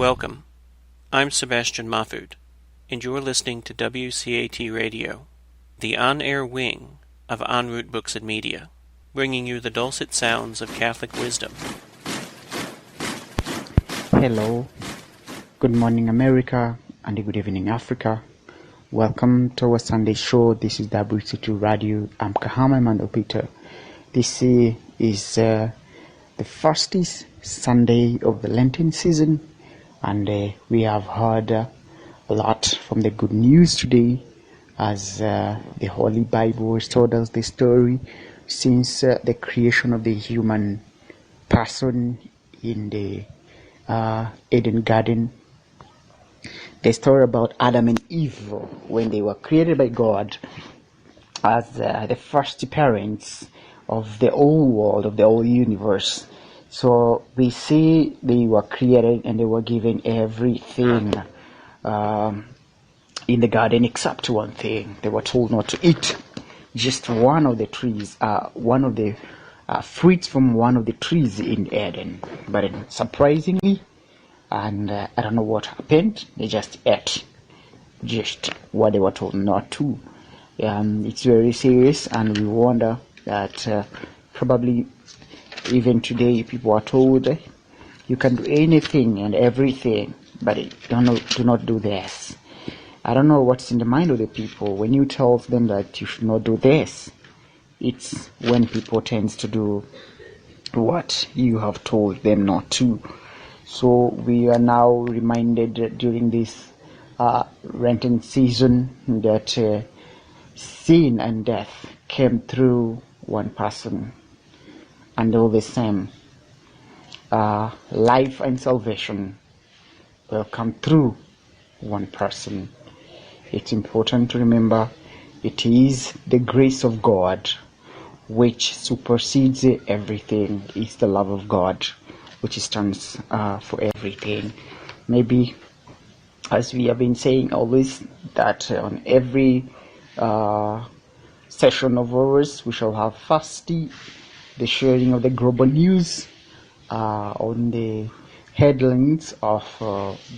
Welcome. I'm Sebastian Mahfood, and you're listening to WCAT Radio, the on-air wing of En Route Books and Media, bringing you the dulcet sounds of Catholic wisdom. Hello, good morning America, and good evening Africa. Welcome to our Sunday show. This is WCAT Radio. I'm Kahama Emmanuel Peter. This is the first Sunday of the Lenten season, and we have heard a lot from the good news today, as the Holy Bible has told us the story since the creation of the human person in the Eden Garden. The story about Adam and Eve when they were created by God as the first parents of the whole world, of the whole universe. So we see they were created and they were given everything in the garden except one thing. They were told not to eat just one of the trees, one of the fruits from one of the trees in Eden. But surprisingly, and I don't know what happened, they just ate just what they were told not to. It's very serious, and we wonder that probably even today people are told you can do anything and everything, but do not do this. I don't know what's in the mind of the people when you tell them that you should not do this. It's when people tend to do what you have told them not to. So we are now reminded during this Lenten season that sin and death came through one person, and all the same, life and salvation will come through one person. It's important to remember it is the grace of God which supersedes everything. It's the love of God which stands for everything. Maybe, as we have been saying always, that on every session of ours we shall have firstly the sharing of the global news on the headlines of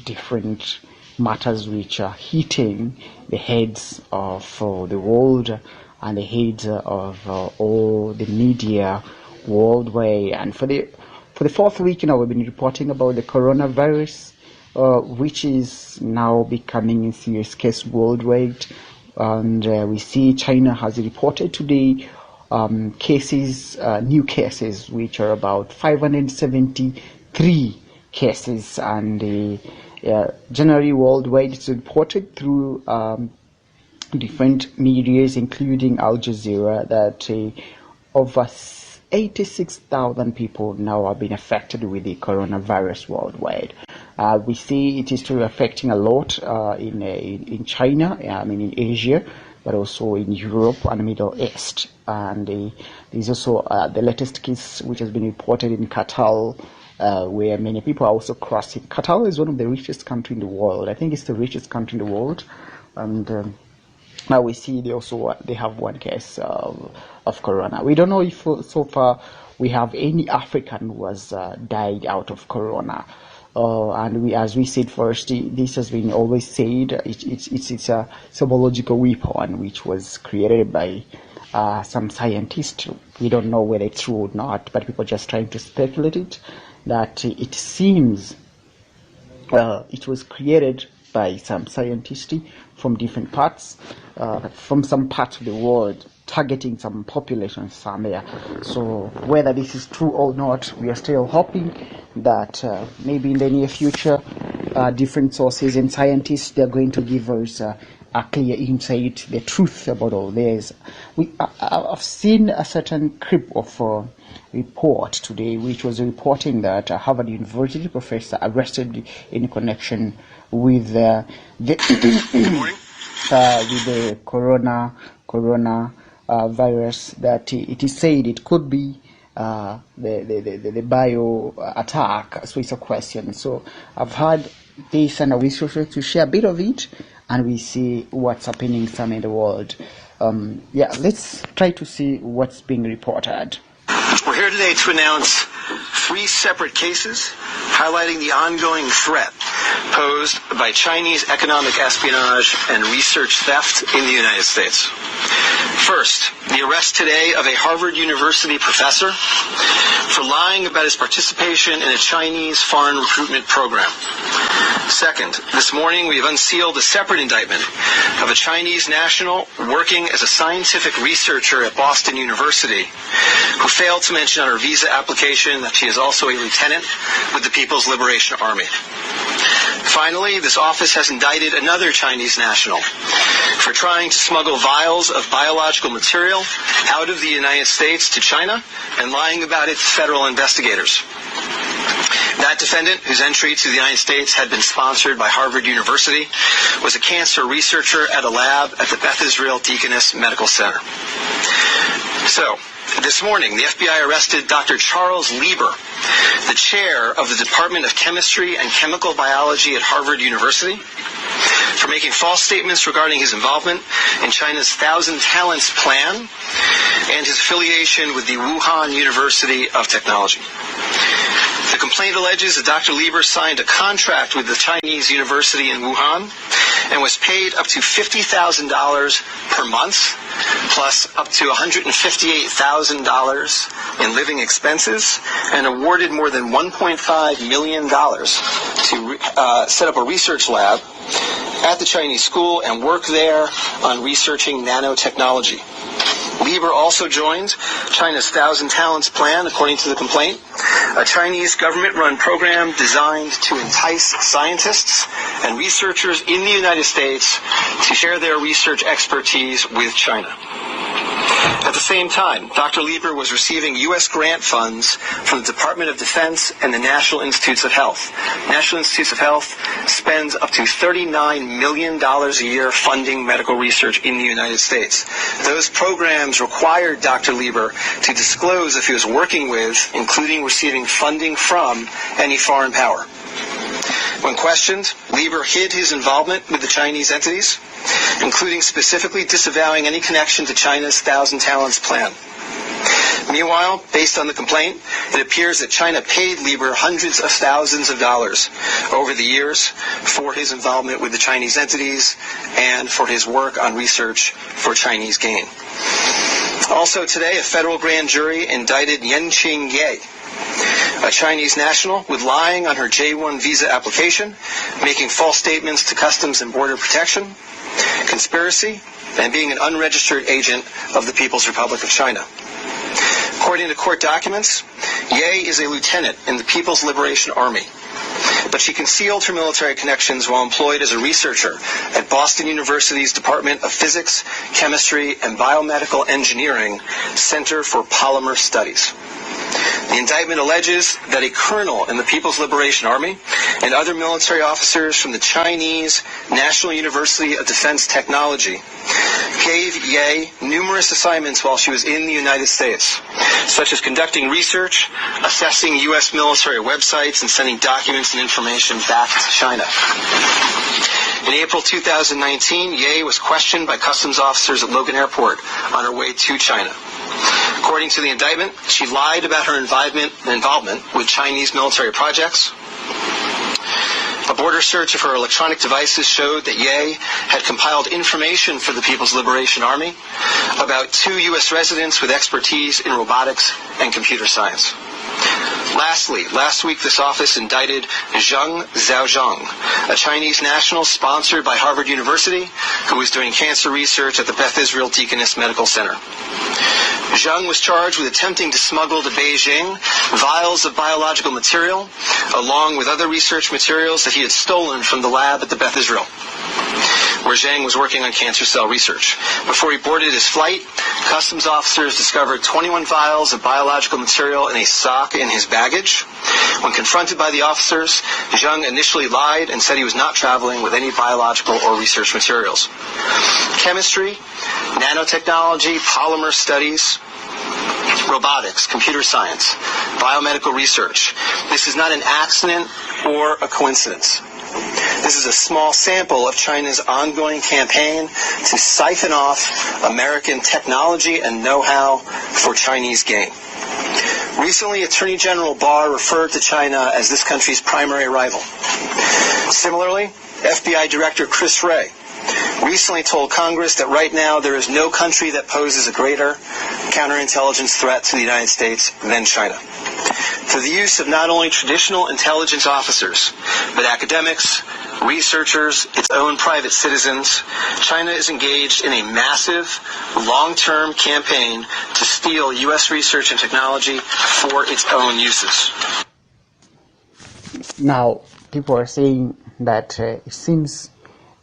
different matters which are hitting the heads of the world and the heads of all the media worldwide. And for the fourth week now, we've been reporting about the coronavirus, which is now becoming a serious case worldwide. And we see China has reported today new cases, which are about 573 cases. And generally worldwide, it's reported through different medias, including Al Jazeera, that over 86,000 people now have been affected with the coronavirus worldwide. We see it is still affecting a lot in China, in Asia, but also in Europe and the Middle East. And there's also the latest case which has been reported in Qatar, where many people are also crossing. Qatar is one of the richest countries in the world. I think it's the richest country in the world. And now we see they have one case of corona. We don't know if so far we have any African who has died out of corona. And as we said first, this has been always said, it's a biological weapon which was created by some scientists. We don't know whether it's true or not, but people are just trying to speculate it, that it seems it was created by some scientists from different parts, from some parts of the world, targeting some population somewhere. So whether this is true or not, we are still hoping that maybe in the near future, different sources and scientists, they're going to give us a clear insight, the truth about all this. I've seen a certain clip of report today, which was reporting that a Harvard University professor arrested in connection with the corona virus, that it is said it could be the bio attack. So it's a question. So I've heard this, and I wish to share a bit of it, and we see what's happening somewhere in the world. Let's try to see what's being reported. We're here today to announce 3 separate cases highlighting the ongoing threat posed by Chinese economic espionage and research theft in the United States. First, the arrest today of a Harvard University professor for lying about his participation in a Chinese foreign recruitment program. Second, this morning we have unsealed a separate indictment of a Chinese national working as a scientific researcher at Boston University who failed to mention on her visa application that she is also a lieutenant with the People's Liberation Army. Finally, this office has indicted another Chinese national for trying to smuggle vials of biological material out of the United States to China and lying about it to federal investigators. That defendant, whose entry to the United States had been sponsored by Harvard University, was a cancer researcher at a lab at the Beth Israel Deaconess Medical Center. So, this morning, the FBI arrested Dr. Charles Lieber, the chair of the Department of Chemistry and Chemical Biology at Harvard University, for making false statements regarding his involvement in China's Thousand Talents Plan and his affiliation with the Wuhan University of Technology. The complaint alleges that Dr. Lieber signed a contract with the Chinese university in Wuhan and was paid up to $50,000 per month, plus up to $158,000 in living expenses, and awarded more than $1.5 million to set up a research lab at the Chinese school and work there on researching nanotechnology. Lieber also joined China's Thousand Talents Plan, according to the complaint, a Chinese government-run program designed to entice scientists and researchers in the United States to share their research expertise with China. At the same time, Dr. Lieber was receiving U.S. grant funds from the Department of Defense and the National Institutes of Health. National Institutes of Health spends up to $39 million a year funding medical research in the United States. Those programs required Dr. Lieber to disclose if he was working with, including receiving funding from, any foreign power. When questioned, Lieber hid his involvement with the Chinese entities, including specifically disavowing any connection to China's Thousand Talents Plan. Meanwhile, based on the complaint, it appears that China paid Lieber hundreds of thousands of dollars over the years for his involvement with the Chinese entities and for his work on research for Chinese gain. Also today, a federal grand jury indicted Yenqing Ye, a Chinese national, with lying on her J-1 visa application, making false statements to Customs and Border Protection, conspiracy, and being an unregistered agent of the People's Republic of China. According to court documents, Ye is a lieutenant in the People's Liberation Army, but she concealed her military connections while employed as a researcher at Boston University's Department of Physics, Chemistry, and Biomedical Engineering Center for Polymer Studies. The indictment alleges that a colonel in the People's Liberation Army and other military officers from the Chinese National University of Defense Technology gave Ye numerous assignments while she was in the United States, such as conducting research, assessing U.S. military websites, and sending documents and information back to China. In April 2019, Ye was questioned by customs officers at Logan Airport on her way to China. According to the indictment, she lied about her involvement with Chinese military projects. A border search of her electronic devices showed that Ye had compiled information for the People's Liberation Army about 2 U.S. residents with expertise in robotics and computer science. Lastly, last week this office indicted Zheng Zhaozhong, a Chinese national sponsored by Harvard University who was doing cancer research at the Beth Israel Deaconess Medical Center. Zheng was charged with attempting to smuggle to Beijing vials of biological material, along with other research materials that he had stolen from the lab at the Beth Israel, where Zheng was working on cancer cell research. Before he boarded his flight, customs officers discovered 21 vials of biological material in a sock in his baggage. When confronted by the officers, Zheng initially lied and said he was not traveling with any biological or research materials. Chemistry, nanotechnology, polymer studies, robotics, computer science, biomedical research. This is not an accident or a coincidence. This is a small sample of China's ongoing campaign to siphon off American technology and know-how for Chinese gain. Recently, Attorney General Barr referred to China as this country's primary rival. Similarly, FBI Director Chris Wray recently told Congress that right now there is no country that poses a greater counterintelligence threat to the United States than China. Through the use of not only traditional intelligence officers, but academics, researchers, its own private citizens, China is engaged in a massive, long-term campaign to steal U.S. research and technology for its own uses. Now, people are saying that it seems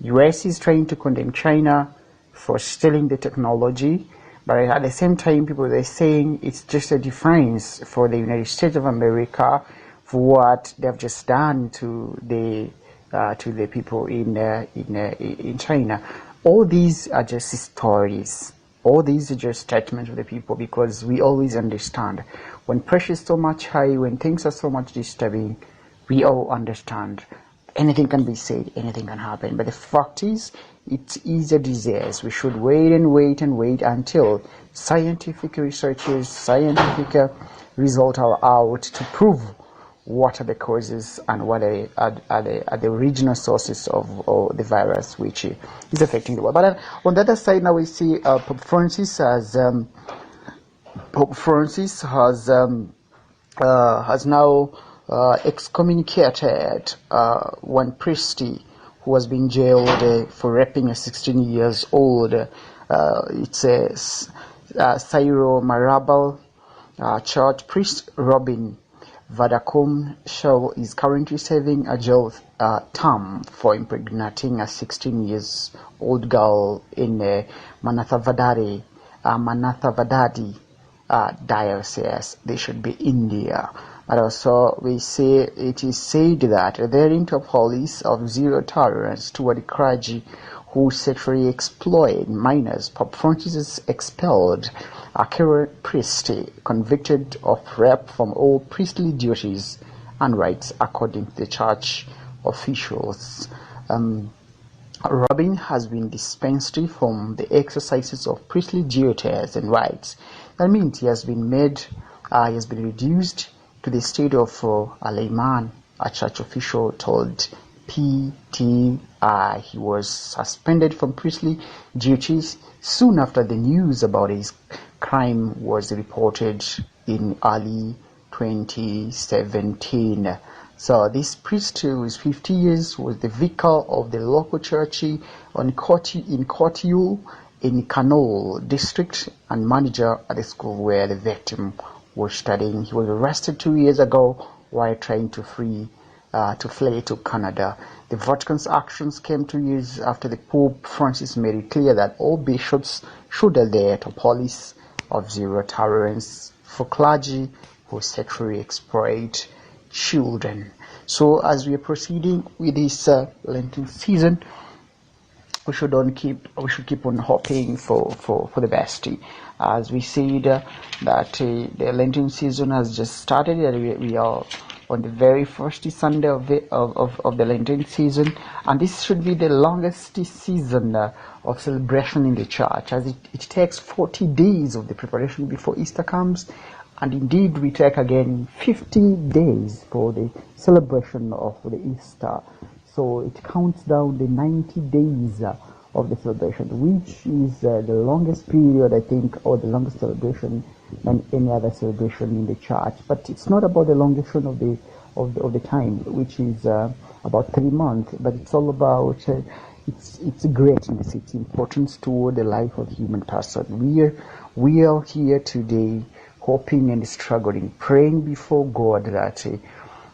U.S. is trying to condemn China for stealing the technology, but at the same time, people are saying it's just a defiance for the United States of America for what they've just done to the people in China. All these are just stories. All these are just statements of the people, because we always understand when pressure is so much high, when things are so much disturbing, we all understand. Anything can be said, anything can happen. But the fact is, it is a disease. We should wait and wait and wait until scientific researches, scientific results are out to prove what are the causes and what are the original sources of the virus which is affecting the world. But on the other side, now we see Pope Francis has now excommunicated one priest who has been jailed for raping a 16-year-old. It's a Syro Marabal church priest. Robin Vadacom Shaw is currently serving a jail term for impregnating a 16-year-old girl in Manathavadadi diocese. They should be India. But also we say it is said that adhering to a policy of zero tolerance toward the clergy who sexually exploit minors, Pope Francis has expelled a current priest convicted of rape from all priestly duties and rights, according to the church officials. Robin has been dispensed from the exercises of priestly duties and rights. That means he has been reduced to the state of a layman. A church official told PTI he was suspended from priestly duties soon after the news about his crime was reported in early 2017. So this priest, who is 50 years, was the vicar of the local church in Kotiul in Kanol district and manager at the school where the victim was studying. He was arrested 2 years ago while trying to flee to Canada. The Vatican's actions came 2 years after the Pope Francis made it clear that all bishops should adhere to a policy of zero tolerance for clergy who sexually exploit children. So as we are proceeding with this Lenten season, we should keep on hoping for the best. As we said that the Lenten season has just started, and we are on the very first Sunday of the Lenten season, and this should be the longest season of celebration in the church, as it takes 40 days of the preparation before Easter comes, and indeed we take again 50 days for the celebration of the Easter. So it counts down the 90 days of the celebration, which is the longest period, I think, or the longest celebration than any other celebration in the church. But it's not about the longation of the time, which is about 3 months, but it's all about its greatness, its importance toward the life of the human person. We are here today hoping and struggling, praying before God that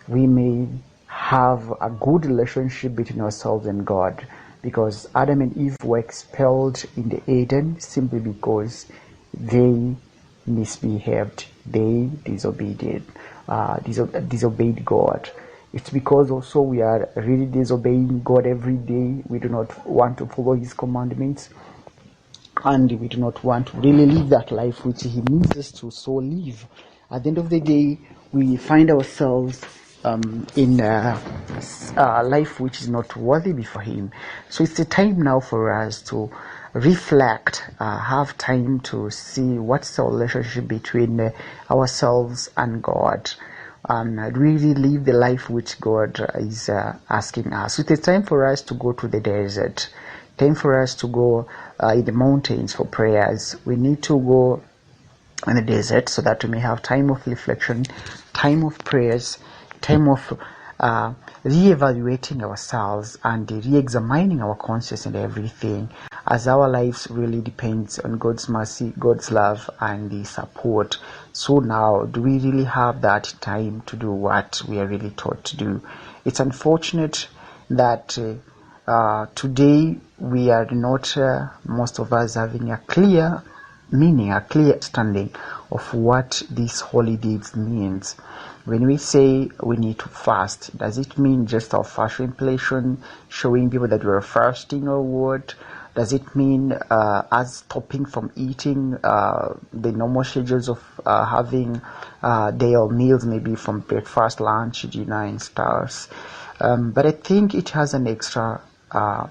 we may have a good relationship between ourselves and God, because Adam and Eve were expelled in the Eden simply because they misbehaved, they disobeyed God. It's because also we are really disobeying God every day. We do not want to follow His commandments, and we do not want to really live that life which He needs us to so live. At the end of the day, we find ourselves in a life which is not worthy before Him. So it's the time now for us to reflect, have time to see what's the relationship between ourselves and God, and really live the life which God is asking us. It is time for us to go to the desert, time for us to go in the mountains for prayers. We need to go in the desert so that we may have time of reflection, time of prayers, time of re-evaluating ourselves and re-examining our conscience and everything, as our lives really depends on God's mercy, God's love, and the support. So now, do we really have that time to do what we are really taught to do? It's unfortunate that today we are not, most of us, having a clear meaning, a clear understanding of what this holy deeds means. When we say we need to fast, does it mean just our fasting impletion, showing people that we're fasting, or what? Does it mean us stopping from eating the normal schedules of having daily meals, maybe from breakfast, lunch, dinner, and stars? But I think it has an extra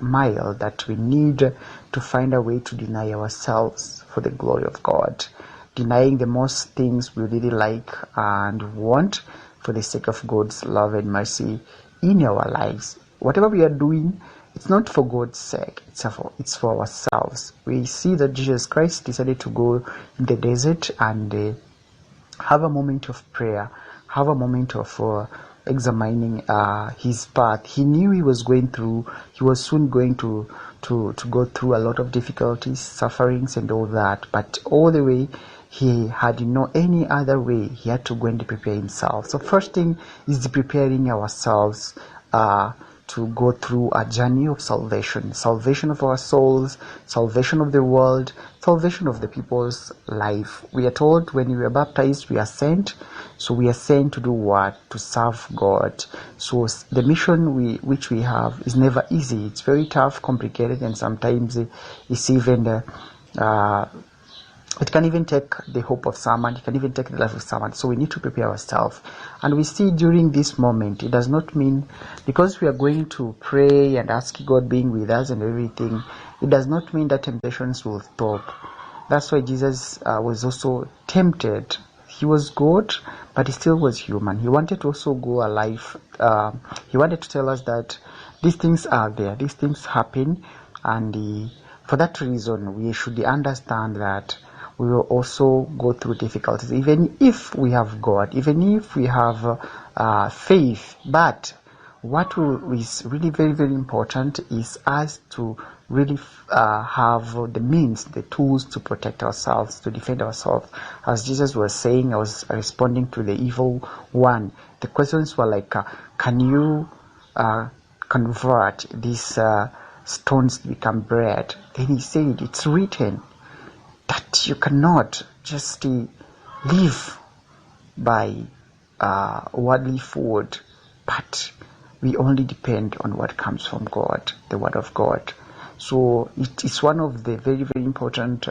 mile that we need to find a way to deny ourselves for the glory of God, denying the most things we really like and want for the sake of God's love and mercy in our lives. Whatever we are doing, it's not for God's sake, it's for ourselves. We see that Jesus Christ decided to go in the desert and have a moment of prayer, have a moment of examining his path. He knew he was soon going to go through a lot of difficulties, sufferings, and all that, but all the way he had no any other way. He had to go and prepare himself. So first thing is preparing ourselves to go through a journey of salvation of our souls, salvation of the world, salvation of the people's life. We are told when we are baptized, we are sent. So we are sent to do what? To serve God. So the mission which we have is never easy. It's very tough, complicated, and sometimes it's even it can even take the hope of someone, it can even take the life of someone. So we need to prepare ourselves. And we see during this moment, it does not mean, because we are going to pray and ask God being with us and everything, it does not mean that temptations will stop. That's why Jesus was also tempted. He was God, but he still was human. He wanted to also go alive. He wanted to tell us that these things are there, these things happen, and for that reason, we should understand that we will also go through difficulties, even if we have God, even if we have faith. But what is really very, very important is us to really have the means, the tools to protect ourselves, to defend ourselves. As Jesus was saying, I was responding to the evil one. The questions were like, can you convert these stones to become bread? Then he said, it's written that you cannot just live by worldly food, but we only depend on what comes from God, the Word of God. So it is one of the very, very important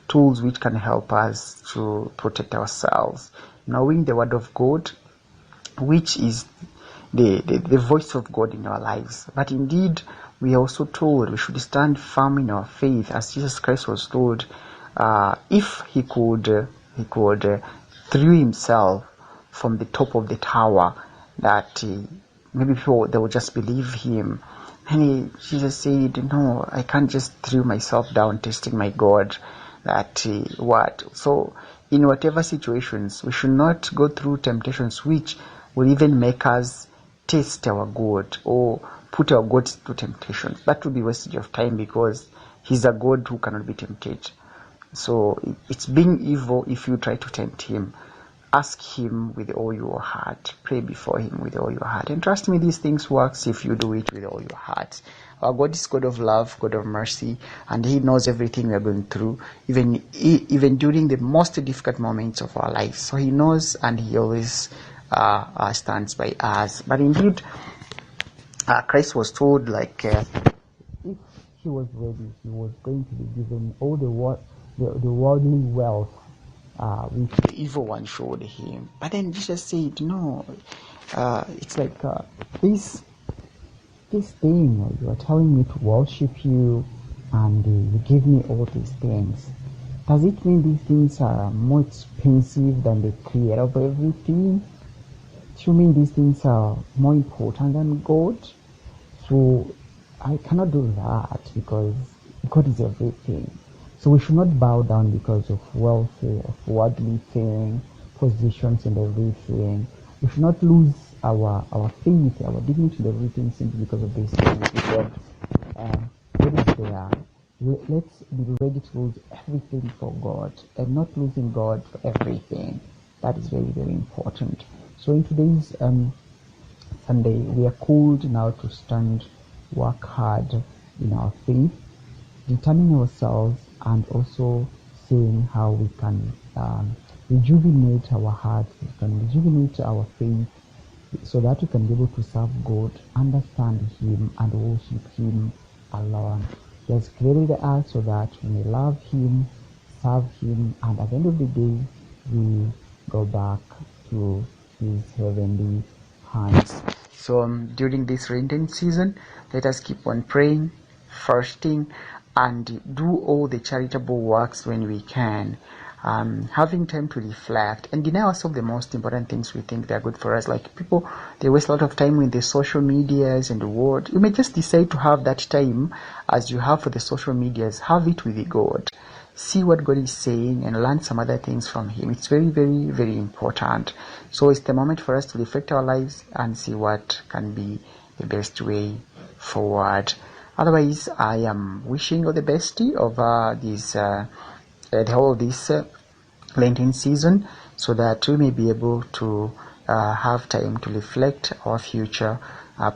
tools which can help us to protect ourselves, knowing the Word of God, which is the voice of God in our lives. But indeed, we are also told we should stand firm in our faith, as Jesus Christ was told, if he could throw himself from the top of the tower, that maybe people, they would just believe him. And Jesus said, no, I can't just throw myself down testing my God. That what? So in whatever situations, we should not go through temptations which will even make us test our God or put our God to temptation. That would be wastage of time, because he's a God who cannot be tempted. So it's being evil if you try to tempt him. Ask him with all your heart. Pray before him with all your heart. And trust me, these things works if you do it with all your heart. Our God is God of love, God of mercy, and he knows everything we are going through, even during the most difficult moments of our lives. So he knows, and he always stands by us. But indeed, Christ was told, like, if he was ready, he was going to be given all the worldly wealth which the evil one showed him. But then Jesus said, no, it's like this thing, you are telling me to worship you, and you give me all these things. Does it mean these things are more expensive than the creator of everything? Do you mean these things are more important than God? So I cannot do that, because God is everything. So we should not bow down because of welfare, of worldly thing, positions and everything. We should not lose our faith, our dignity and everything simply because of these things. Because God is there. Let's be ready to lose everything for God and not losing God for everything. That is very, very important. So in today's Sunday, we are called now to stand, work hard in our faith, determine ourselves, and also seeing how we can rejuvenate our hearts, we can rejuvenate our faith, so that we can be able to serve God, understand Him, and worship Him alone. He has created us so that we may love Him, serve Him, and at the end of the day, we go back to His heavenly hands. So during this Lenten season, let us keep on praying, fasting, and do all the charitable works when we can. Having time to reflect and deny ourselves the most important things we think they are good for us. Like people, they waste a lot of time with the social medias and the world. You may just decide to have that time as you have for the social medias. Have it with God. See what God is saying and learn some other things from Him. It's very, very, very important. So it's the moment for us to reflect our lives and see what can be the best way forward. Otherwise, I am wishing all the best of the whole of this Lenten season, so that we may be able to have time to reflect our future,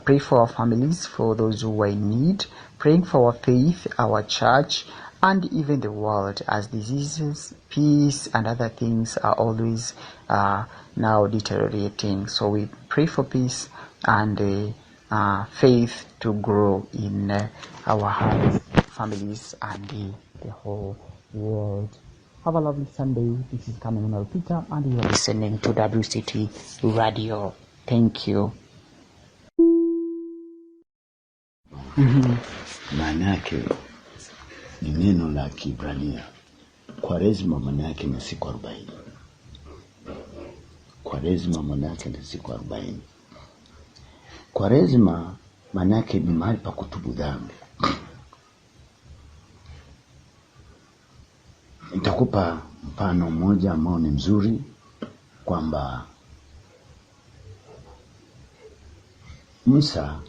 pray for our families, for those who are in need, praying for our faith, our church, and even the world, as diseases, peace, and other things are always now deteriorating. So we pray for peace and faith to grow in our hearts, families, and the whole world. Have a lovely Sunday. This is Emmanuel Peter, and you are listening to WCT Radio. Thank you. Maana yake ni neno la Kiebrania. Kwaresma maana yake ni siku 40. Kwaresma maana yake ni siku 40. Kwaresma maana yake ni mahali pa kutubu dhambi. Nitakupa mfano mmoja ambao ni mzuri, kwamba Musa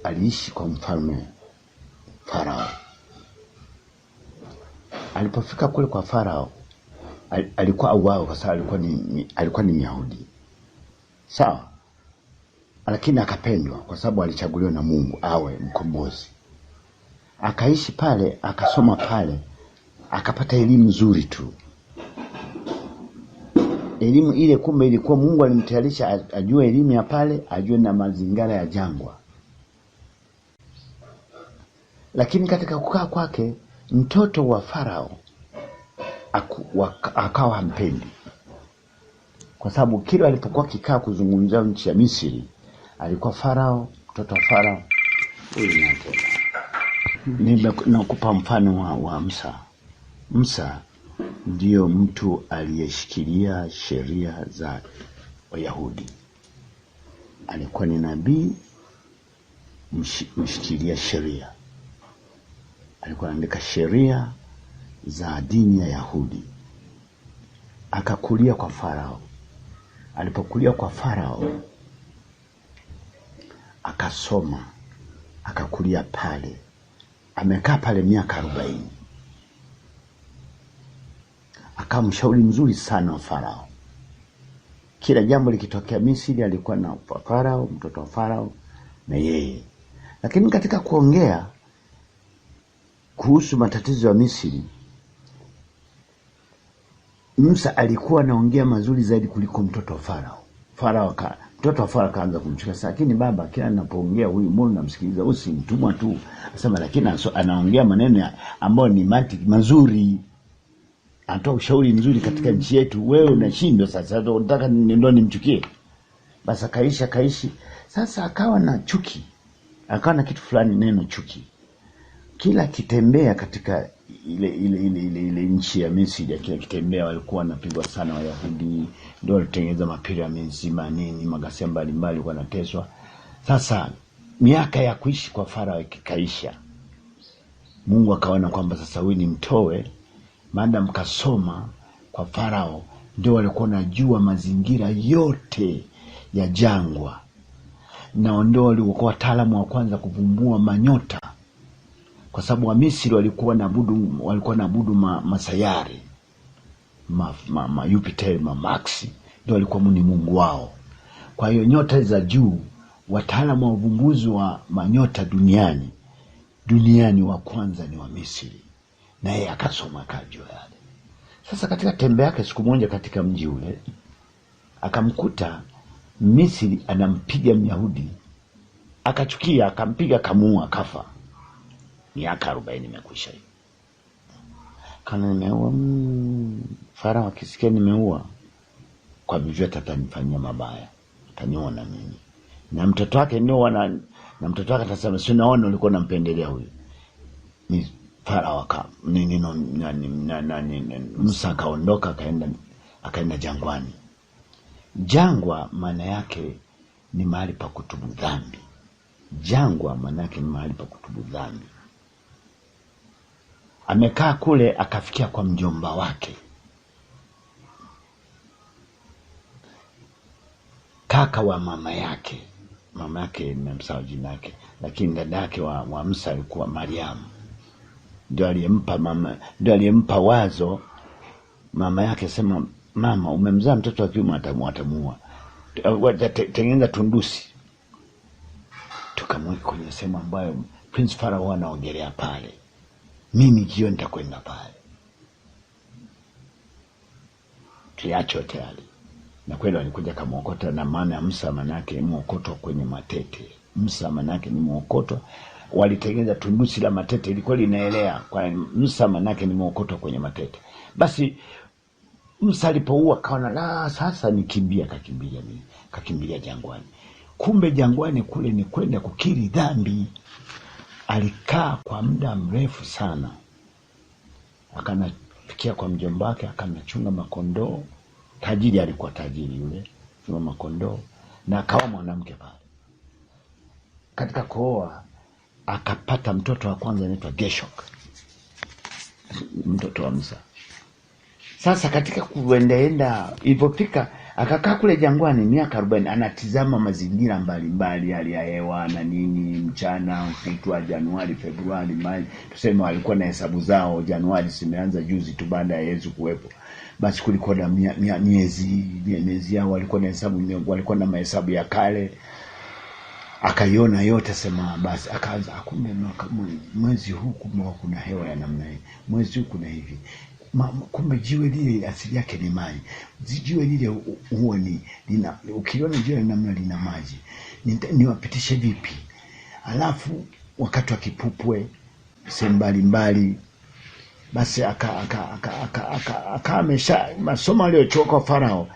aliishi kwa mfalme Farao. Alipofika kule kwa Farao, alikuwa auawe kwa sababu alikuwa ni Myahudi. Sawa? Lakini akapendwa kwa sababu alichaguliwa na Mungu awe mkombozi. Akaishi pale, akasoma pale, akapata elimu nzuri tu. Elimu ile kumbe ilikuwa Mungu alimtayarisha ajue elimu ya pale, ajue na mazingira ya jangwa. Lakini katika kukaa kwake, mtoto wa Farao akawa hampendi. Kwa sababu kile alipokuwa kikaa kuzungumzia nchi ya Misri, alikuwa Farao, mtoto wa Farao. Nakupa mfano wa Musa. Musa ndiyo mtu aliyeshikilia sheria za Wayahudi. Alikuwa ni nabii mshikilia sheria. Alikuwa anaandika sheria za dini ya Yahudi. Akakulia kwa Farao. Alipokulia kwa Farao, akasoma, akakulia pale. Amekaa pale miaka 40. Akamshauri mzuri sana wa Farao. Kila jambo likitokea Misri alikuwa na Farao, mtoto wa Farao na yeye. Lakini katika kuongea kuhusu matatizo ya Misri, Musa alikuwa anaongea mazuri zaidi kuliko mtoto wa Farao. Mtoto wa Farao kaanza kumchukia. Lakini baba, kila ninapoongea huyu mbona namsikiliza, usimtumwa tu. Asema lakini anaongea maneno ambayo ni mantiki mazuri. Anatoa ushauri mzuri katika nchi yetu. Wewe unashindwa sasa, unataka ndio nimchukie. Basi kaishi. Sasa akawa na chuki. Akawa na kitu fulani, neno chuki. kila kitembea katika ile nchi ya Misri, kila kitembea walikuwa wanapigwa sana Wayahudi, ndio walitengeneza mapyramids nini, magasia mbalimbali wanateswa. Sasa miaka ya kuishi kwa Farao ikikaisha, Mungu akaona kwamba sasa huyu ni mtoe, madam kasoma kwa Farao, ndio walikuwa najua mazingira yote ya jangwa, na ndio walikuwa wataalamu wa kwanza kuvumbua manyota, kwa sababu wa Misri walikuwa naabudu masayari Jupiter, Mars, ndio walikuwa ni Mungu wao. Kwa hiyo nyota za juu, wataalamu wa uvumbuzi wa manyota duniani wa kwanza ni wa Misri, na yeye akasoma kajua yale. Sasa katika tembe yake siku moja katika mji ule, akamkuta Misri anampiga Myahudi, akachukia, akampiga, kamuua, kafa. Miaka 40 imekwisha hiyo. Kana nimeua, Farao akisikia nimeua, kwa vyovyote atanifanyia mabaya, ataniona mimi. Na mtoto wake ndio na mtoto wake atasema, si unaona ulikuwa unampendelea huyu. Ni Farao Musa akaondoka, akaenda jangwani. Jangwa maana yake ni mahali pa kutubu dhambi. Jangwa maana yake ni mahali pa kutubu dhambi. Amekaa kule, akafikia kwa mjomba wake, kaka wa mama yake nimemsahau jina lake, lakini dada yake wa Musa alikuwa Mariam. Ndio aliyempa wazo mama yake, sema, mama, umemzaa mtoto wa kiume, atamuua, tengeneza tundusi, tukamweka kwenye sehemu ambayo Prince Farao anaogelea pale, mimi jioni nitakwenda pale. Tuliacho tayari, na kweli walikuja kumuokota. Na maana ya Musa manake muokoto kwenye matete. Musa manake ni muokoto, walitengeneza tundusi la matete, ilikuwa linaelea. Kwa Musa manake ni muokoto kwenye matete. Basi Musa alipoua kaona, sasa nikimbia, kakimbilia jangwani. Kumbe jangwani kule ni kwenda kukiri dhambi. Alikaa kwa muda mrefu sana, akanafikia kwa mjomba wake, akanachunga makondoo. Tajiri, alikuwa tajiri yule, chunga makondoo, na akawa mwanamke pale. Katika kuoa akapata mtoto wa kwanza anaitwa Geshok, mtoto wa Musa. Sasa katika kuendaenda ilipofika, akakaa kule jangwani miaka 40, anatizama mazingira mbalimbali, hali ya hewa na nini, mchana, usiku, Januari, Februari, Machi. Tuseme walikuwa na hesabu zao, Januari simeanza juzi tu baada ya Yesu kuwepo. Basi kulikuwa na miezi yao, walikuwa na hesabu, walikuwa na mahesabu ya kale. Akaiona yote, sema basi, akaanza kumbe mwezi huu kuna hewa ya namna hii, mwezi huu kuna hivi. Kumbe jiwe lile asili yake ni maji. Jiwe lile huwa ukiona jiwe namna lina maji, niwapitishe vipi? Alafu wakati wa kipupwe sehemu mbalimbali, basi amesha masomo aliyochoka Farao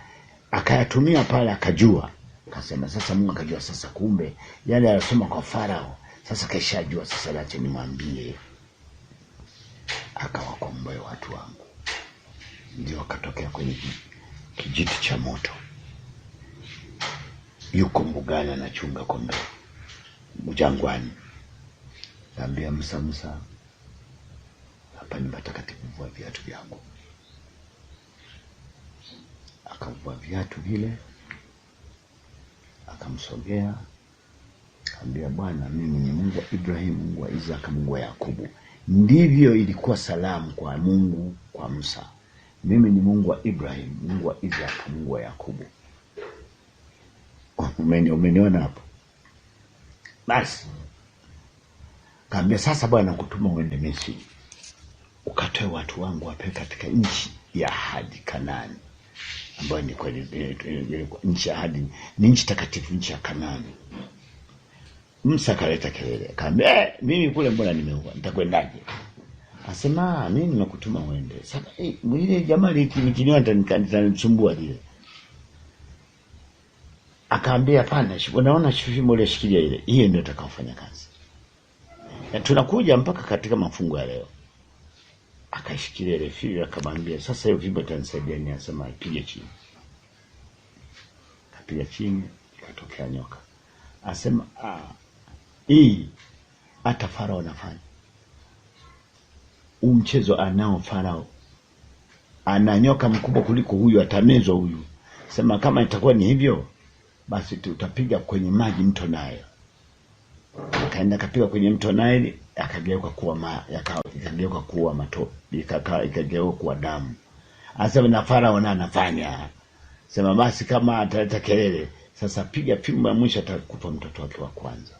akayatumia pale, akajua. Akasema sasa Mungu akajua sasa, kumbe yale aliyosoma kwa Farao sasa kaishajua. Sasa acha nimwambie, akawakomboe watu wangu. Ndio akatokea kwenye kijiti cha moto, yuko mbugani anachunga kondoo jangwani. Naambia Musa, hapa ni patakatifu, vua viatu vyangu. Akavua viatu vile, akamsogea, akamwambia, Bwana, mimi ni Mungu wa Ibrahim, Mungu wa Isaka, Mungu wa Yakobo. Ndivyo ilikuwa salamu kwa Mungu kwa Musa. Mimi ni Mungu wa Ibrahim, Mungu wa Isaka, Mungu wa Yakobo. Umeniona hapo? Basi kaambia, sasa Bwana kutuma uende Misri, ukatoe watu wangu wape katika nchi ya ahadi, Kanaani, ambayo ni kwa nchi ya ahadi, ni nchi takatifu, nchi ya Kanaani. Musa kaleta kelele, kaambia, mimi kule mbona nimeua, nitakwendaje? Asema, mimi nimekutuma uende. Sasa ile jamaa likiniwa nitanisumbua lile. Akaambia, hapana, unaona shifimo ile shikilia ile, hiyo ndio itakayofanya kazi. tunakuja mpaka katika mafungu ya leo. Akaishikilia ile fimbo akamwambia, sasa hiyo fimbo itanisaidia nini? Asema ipige chini. Kapiga chini, ikatokea nyoka. Asema hii hata Farao anafanya. Mchezo anao Farao. Ana nyoka mkubwa kuliko huyu, atamezwa huyu. Sema kama itakuwa ni hivyo, basi tutapiga kwenye maji mto Nile. Akaenda kapiga kwenye mto Nile, akageuka kuwa ikageuka kuwa matope, ikageuka kuwa damu. Asema na Farao na anafanya. Sema basi kama ataleta kelele, sasa piga fimbo ya mwisho, atakufa mtoto wake wa kwanza.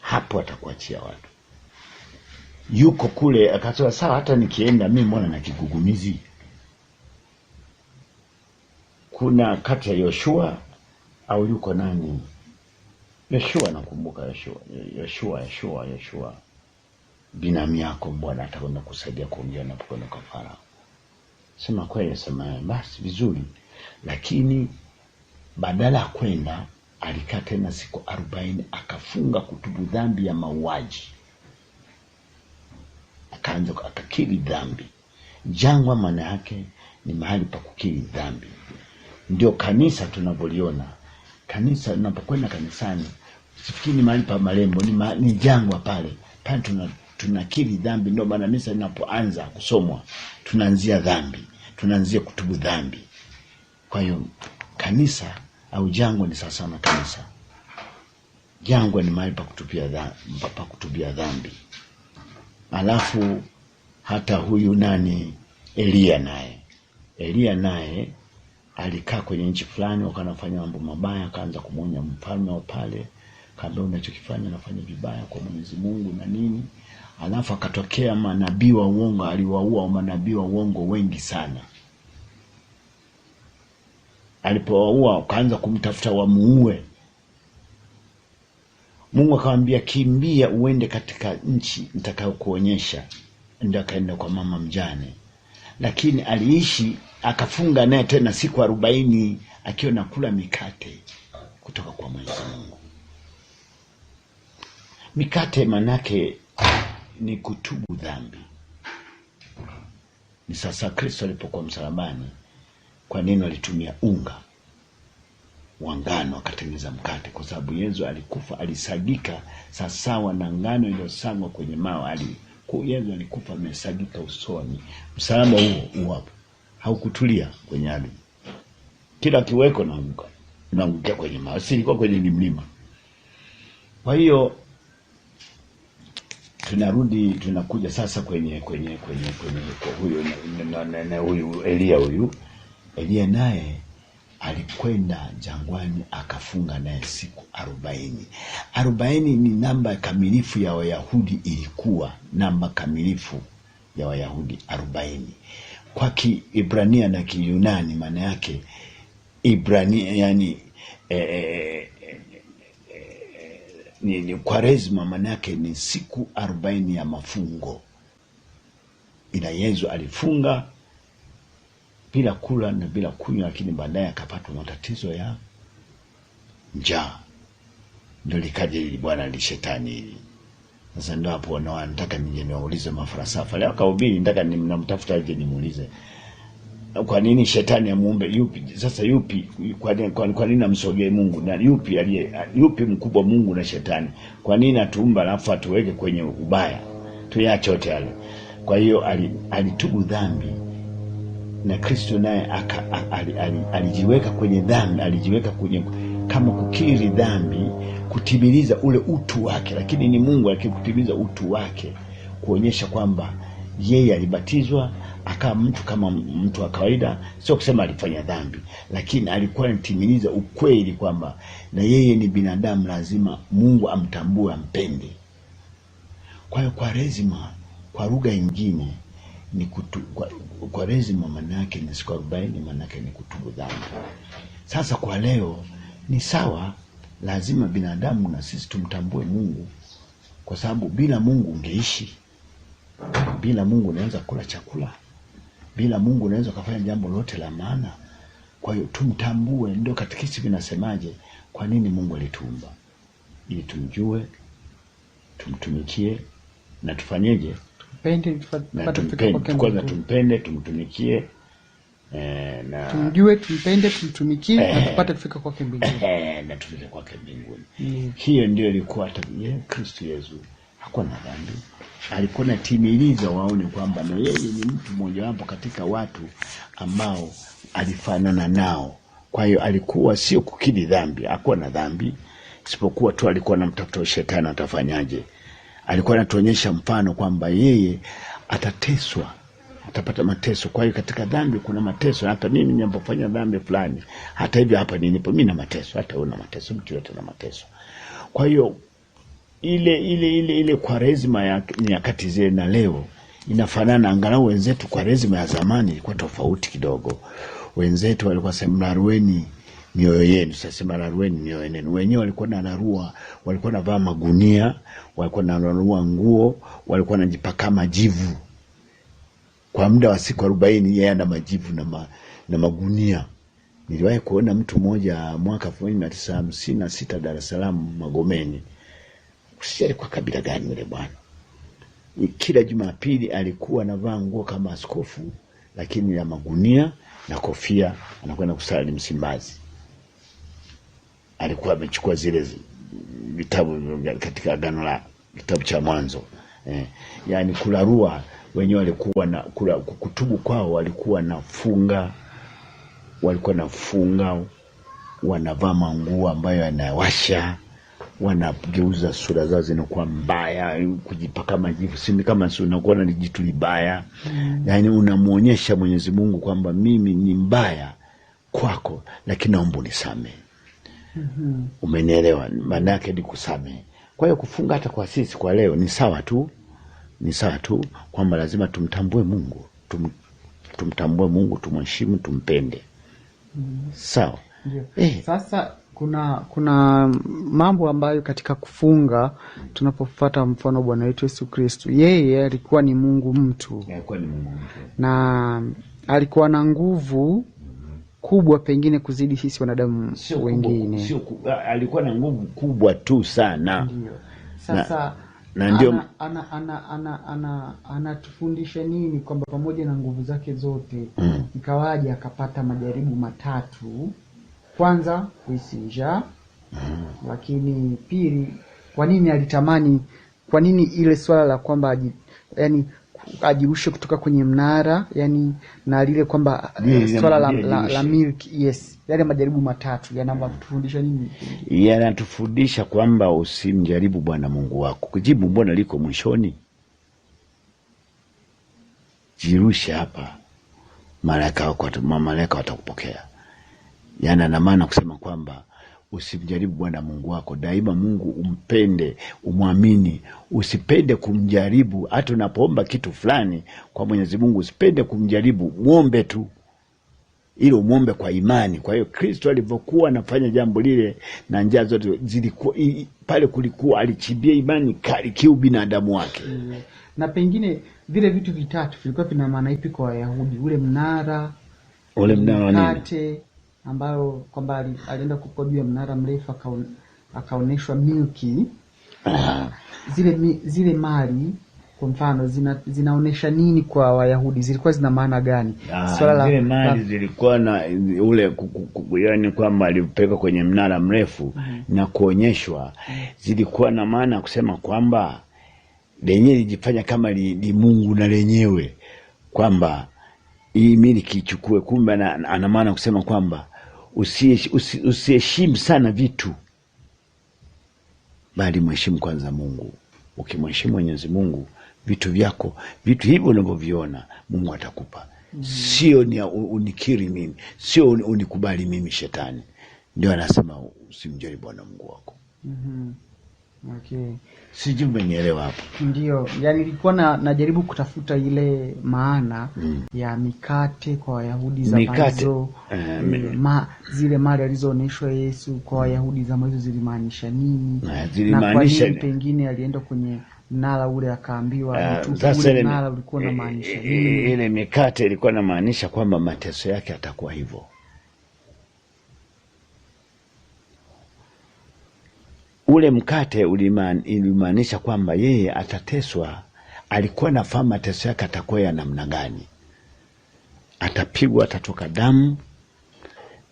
Hapo atakuachia watu. Yuko kule akasema sawa, hata nikienda mimi mbona na kigugumizi. Kuna kati ya Yoshua au yuko nani? Yoshua, nakumbuka Yoshua. Binamu yako Bwana atakwenda kusaidia kuongea na kwenda kwa Farao. Sema kweli, sema basi vizuri. Lakini badala ya kwenda, alikaa tena siku 40 akafunga kutubu dhambi ya mauaji. Akaanza akakiri dhambi. Jangwa maana yake ni mahali pa kukiri dhambi. Ndio kanisa tunavyoliona. Kanisa unapokwenda kanisani, usifikiri ni mahali pa malembo, ni jangwa pale. Pale tunakiri dhambi. Ndio maana misa inapoanza kusomwa, tunaanzia dhambi, tunaanzia kutubu dhambi. Kwa hiyo kanisa au jangwa ni sasa na kanisa. Jangwa ni mahali pa kutubia dhambi. Alafu hata huyu nani Elia naye alikaa kwenye nchi fulani, wakanafanya mambo mabaya, akaanza kumwonya mfalme wa pale, kaambia unachokifanya nafanya vibaya kwa Mwenyezi Mungu na nini. Alafu akatokea manabii wa uongo, aliwaua manabii wa uongo wengi sana. Alipowaua akaanza kumtafuta wamuue. Mungu akamwambia kimbia uende katika nchi nitakayokuonyesha. Ndio akaenda kwa mama mjane. Lakini aliishi akafunga naye tena siku 40 akiwa nakula mikate kutoka kwa Mwenyezi Mungu. Mikate manake ni kutubu dhambi. Ni sasa Kristo alipokuwa msalabani, kwa nini alitumia unga wa ngano akatengeneza mkate? Kwa sababu Yesu alikufa, alisagika sawasawa na ngano iliyosagwa kwenye mawe. Yesu alikufa amesagika usoni. Msalaba huo hapo haukutulia kwenye ardhi. Kila kiweko naanguka kwenye mawe, silikuwa kwenye mlima. Kwa hiyo tunakuja sasa kwenye huyu Elia naye alikwenda jangwani akafunga naye siku 40. 40 ni namba kamilifu ya Wayahudi, ilikuwa namba kamilifu ya Wayahudi 40. Kwa Kiebrania na Kiyunani maana yake Ibrania yani ni Kwaresma maana yake ni siku 40 ya mafungo. Ila Yesu alifunga bila kula na bila kunywa, lakini baadaye akapata matatizo ya njaa. Ndio likaje ili bwana li shetani hili. Sasa ndio hapo nataka nije niwaulize mafalsafa. Leo kahubiri nataka nimnamtafuta aje nimuulize. Kwa nini shetani amuumbe yupi? Sasa yupi kwa nini amsogee Mungu? Na yupi mkubwa, Mungu na shetani? Kwa nini atuumba alafu atuweke kwenye ubaya? Tuache yote yale. Kwa hiyo alitubu dhambi. Na Kristo naye alijiweka kwenye dhambi, alijiweka kwenye kama kukiri dhambi, kutimiliza ule utu wake. Lakini ni Mungu akikutimiza utu wake, kuonyesha kwamba yeye alibatizwa akawa mtu kama mtu wa kawaida. Sio kusema alifanya dhambi, lakini alikuwa anatimiliza ukweli kwamba na yeye ni binadamu, lazima Mungu amtambue, ampende. Kwa hiyo Kwaresima kwa lugha nyingine ni Kwaresima maana yake ni siku 40, maana yake ni kutubu dhambi. Sasa kwa leo ni sawa, lazima binadamu na sisi tumtambue Mungu, kwa sababu bila Mungu ungeishi. Bila Mungu unaweza kula chakula. Bila Mungu unaweza kufanya jambo lote la maana. Kwa hiyo tumtambue. Ndio katekisimu inasemaje, kwa nini Mungu alituumba? Ili tumjue tumtumikie na tufanyeje? Kwanza tumpende, tumtumikie, na tumjue, tumpende, tumtumikie, na tupate kufika kwake mbinguni. Na tufike kwake mbinguni. Hiyo ndio ilikuwa tabia ya Kristo Yesu. Hakuwa na dhambi. Alikuwa na timiliza waone kwamba na yeye ni mtu mmoja wapo katika watu ambao alifanana nao. Kwa hiyo alikuwa sio kukiri dhambi, hakuwa na dhambi, isipokuwa tu alikuwa anamtafuta shetani atafanyaje. Alikuwa anatuonyesha mfano kwamba yeye atateswa, atapata mateso. Kwa hiyo katika dhambi kuna mateso. Hata mimi ninapofanya dhambi fulani, hata hivi hapa nilipo mimi na mateso, hata una mateso, mtu yote na mateso. Kwa hiyo ile Kwaresima ya nyakati zile na leo inafanana. Angalau wenzetu Kwaresima ya zamani ilikuwa tofauti kidogo. Wenzetu walikuwa sema larueni mioyo yenu, sasa larueni mioyo yenu. Wenyewe walikuwa na larua, walikuwa navaa magunia, walikuwa na larua nguo, walikuwa wanajipaka majivu. Kwa muda wa siku 40 yeye ana majivu na magunia. Niliwahi kuona mtu mmoja mwaka 1956 Dar es Salaam Magomeni. Sisi kwa kabila gani yule bwana? Kila Jumapili alikuwa anavaa nguo kama askofu, lakini ya magunia na kofia, anakwenda kusali Msimbazi. Alikuwa amechukua zile vitabu katika agano la kitabu cha Mwanzo. Yani kularua, wenyewe walikuwa na kutubu kwao, walikuwa nafunga, wanavaa manguo ambayo yanawasha, wanageuza sura zao zinakuwa mbaya, kujipaka majivu, si kama unakuwa ni jitu libaya. Yani unamuonyesha Mwenyezi Mungu kwamba mimi ni mbaya kwako, lakini naomba unisamehe. Umenielewa? Maana yake ni kusamehe. Kwa hiyo kufunga hata kwa sisi kwa leo ni sawa tu. Ni sawa tu kwamba lazima tumtambue Mungu, tumtambue Mungu, tumheshimu, tumpende. Sawa. Sasa kuna mambo ambayo katika kufunga tunapofuata mfano Bwana wetu Yesu Kristo, yeye alikuwa ni Mungu mtu. Na alikuwa na nguvu kubwa pengine kuzidi sisi wanadamu wengine. Alikuwa na nguvu kubwa tu sana. Ndio. Sasa na ndio anatufundisha nini? Kwamba pamoja na nguvu zake zote ikawaje akapata majaribu matatu. Kwanza kuisinja, lakini pili, kwa nini alitamani, kwa nini ile swala la kwamba yani ajirushe kutoka kwenye mnara, yani na lile kwamba swala la milk, yes, yale majaribu matatu yanatufundisha nini? Yanatufundisha kwamba usimjaribu Bwana Mungu wako. Kujibu mbona liko mwishoni. Jirushe hapa, malaika watakupokea. Yana na maana kusema kwamba usimjaribu Bwana Mungu wako. Daima Mungu umpende, umwamini, usipende kumjaribu. Hata unapoomba kitu fulani kwa Mwenyezi Mungu usipende kumjaribu, muombe tu. Ile muombe kwa imani. Kwa hiyo Kristo alivyokuwa anafanya jambo lile na njia zote zilikuwa pale, kulikuwa alichibia imani kali kiu binadamu wake. Na pengine vile vitu vitatu vilikuwa vina maana ipi kwa Wayahudi? Ule mnara nini? Ambayo kwamba alienda kupodia mnara mrefu akaoneshwa milki. Zile mali kwa mfano zinaonesha nini kwa Wayahudi? Zilikuwa zina maana gani? Zile mali zilikuwa na ule yani kwamba alipeleka kwenye mnara mrefu na kuonyeshwa, zilikuwa na maana kusema kwamba lenyewe lijifanya kama li Mungu na lenyewe, kwamba hii miliki ichukue. Kumbe ana maana kusema kwamba usiheshimu sana vitu, bali mheshimu kwanza Mungu. Ukimheshimu Mwenyezi Mungu, vitu vyako, vitu hivyo unavyoviona Mungu atakupa. Sio ni unikiri mimi, sio unikubali mimi shetani. Ndio anasema usimjaribu Bwana Mungu wako. Okay. Sijui umenielewa hapo. Ndio, yani nilikuwa najaribu kutafuta ile maana ya mikate kwa Wayahudi za hizo. Zile mali alizoonyeshwa Yesu kwa Wayahudi za hizo zilimaanisha nini? Na kwa nini pengine alienda kwenye mnara ule akaambiwa ule mnara ulikuwa na maanisha nini? Ile mikate ilikuwa na maanisha kwamba mateso yake atakuwa hivyo. ule mkate ulimaanisha kwamba yeye atateswa. Alikuwa nafahamu mateso yake atakuwa ya namna gani. Atapigwa, atatoka damu,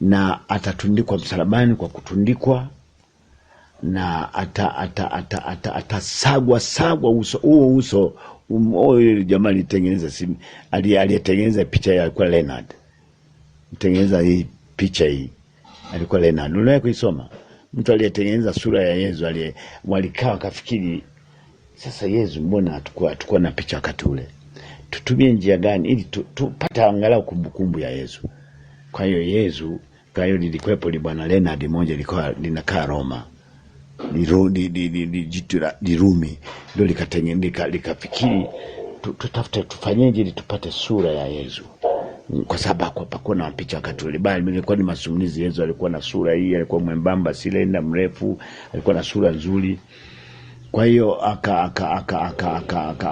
na atatundikwa msalabani kwa kutundikwa, na atasagwa uso uso. Jamaa alitengeneza aliyetengeneza picha ya alikuwa Leonard. Mtengeneza hii picha hii alikuwa Leonard. Unawahi kuisoma? Mtu aliyetengeneza sura ya Yesu walikaa wakafikiri, sasa Yesu mbona atakuwa na picha wakati ule? Tutumie njia gani ili tupate angalau kumbukumbu ya Yesu? Kwa hiyo Yesu, kwa hiyo lilikuwepo li bwana Leonard moja lilikuwa linakaa Roma. Lirumi ndio likatengeneza likafikiri tutafute tufanyeje ili tupate sura ya Yesu. Kwa sababu hapakuwa na picha wakati ule, bali ilikuwa ni masimulizi. Yesu alikuwa na sura hii, alikuwa mwembamba, silenda, mrefu, alikuwa na sura nzuri. Kwa hiyo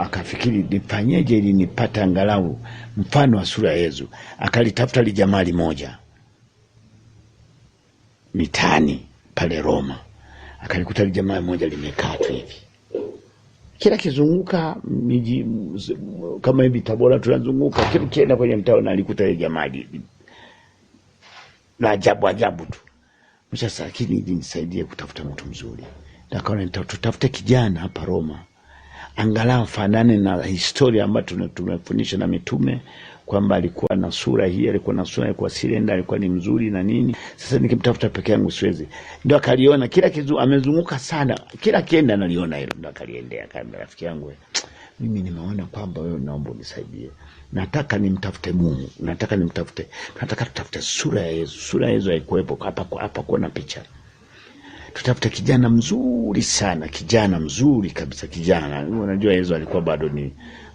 akafikiri nifanyeje ili nipate angalau mfano wa sura ya Yesu. Akalitafuta lijamali moja mitani pale Roma. Akalikuta lijamaa moja limekaa tu hivi. Kila kizunguka miji kama hivi Tabora tunazunguka, kila kienda kwenye mtao na alikuta ile jamaa na ajabu tu. Sasa lakini ili nisaidie kutafuta mtu mzuri. Nikaona tutafute kijana hapa Roma, angalau fanane na historia ambayo tumefundisha na mitume kwamba alikuwa na sura hii, alikuwa na sura kwa silenda, alikuwa ni mzuri na nini. Sasa nikimtafuta peke yangu siwezi. Ndio akaliona kila kitu, amezunguka sana, kila kienda analiona hilo. Ndio akaliendea kama rafiki yangu, mimi nimeona kwamba wewe naomba unisaidie. Nataka nimtafute Mungu, nataka tutafute sura ya Yesu. Sura ya Yesu haikuwepo hapa kuna picha. Tutafute kijana mzuri sana, kijana mzuri kabisa, kijana. Unajua Yesu alikuwa bado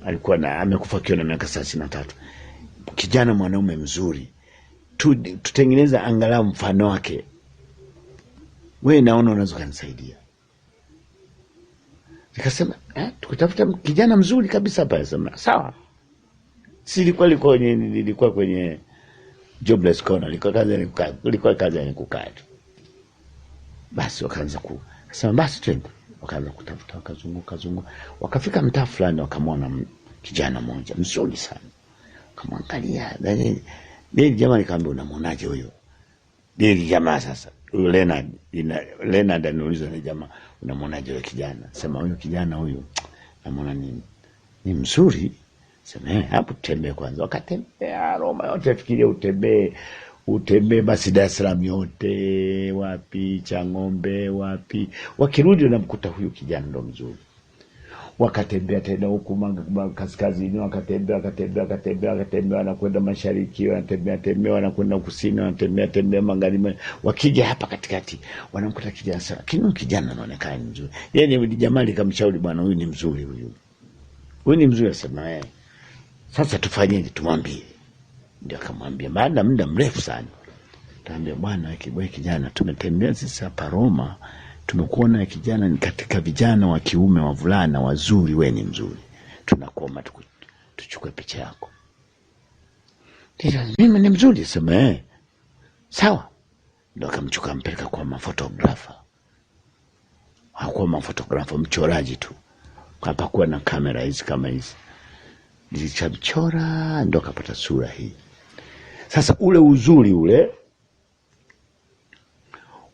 alikuwa amekufa kiona miaka 33. Kijana mwanaume mzuri. Tutengeneza angalau mfano wake. Wewe naona unaweza kunisaidia. Nikasema, tukitafuta kijana mzuri kabisa hapa. Sema, sawa. Si ilikuwa kwenye jobless corner, ilikuwa kazi ya kukaa tu. Basi wakaanza sema basi twende. Wakaanza kutafuta, wakazunguka. Wakafika mtaa fulani, wakamwona kijana mmoja mzuri sana. Wakamwangalia. Ndio jamaa nikamwambia, unamwonaje huyo? Ndio jamaa sasa. Huyo Leonard anauliza na jamaa, unamwonaje huyo kijana? Sema huyo kijana huyo namuona ni mzuri. Sema hapo tutembee kwanza. Wakatembea Roma yote, fikiria utembee basi Dar es Salaam yote, wapi Changombe, wapi. Wakirudi wanamkuta huyu kijana ndo mzuri. Wakatembea tena huku kaskazini, wakatembea wanakwenda mashariki, wanatembea wanakwenda kusini, wanatembea magharibi. Wakija hapa katikati wanamkuta kijana sana. Kijana anaonekana mzuri. Yeye ni jamaa likamshauri, bwana huyu ni mzuri huyu. Huyu ni mzuri. Asema sasa tufanyeje? Tumwambie. Ndio akamwambia, baada muda mrefu sana, taambia bwana kijana, tumetembea sisi hapa Roma, tumekuona kijana ni katika vijana wa kiume wavulana wazuri, wewe ni mzuri. Tunakuomba tuchukue picha yako. Ndio mimi ni mzuri. Sema sawa. Ndio akamchukua mpeleka kwa mafotografa. Hakuwa mafotografa, mchoraji tu. Hapakuwa na kamera hizi kama hizi. Nilichamchora ndo kapata sura hii. Sasa ule uzuri ule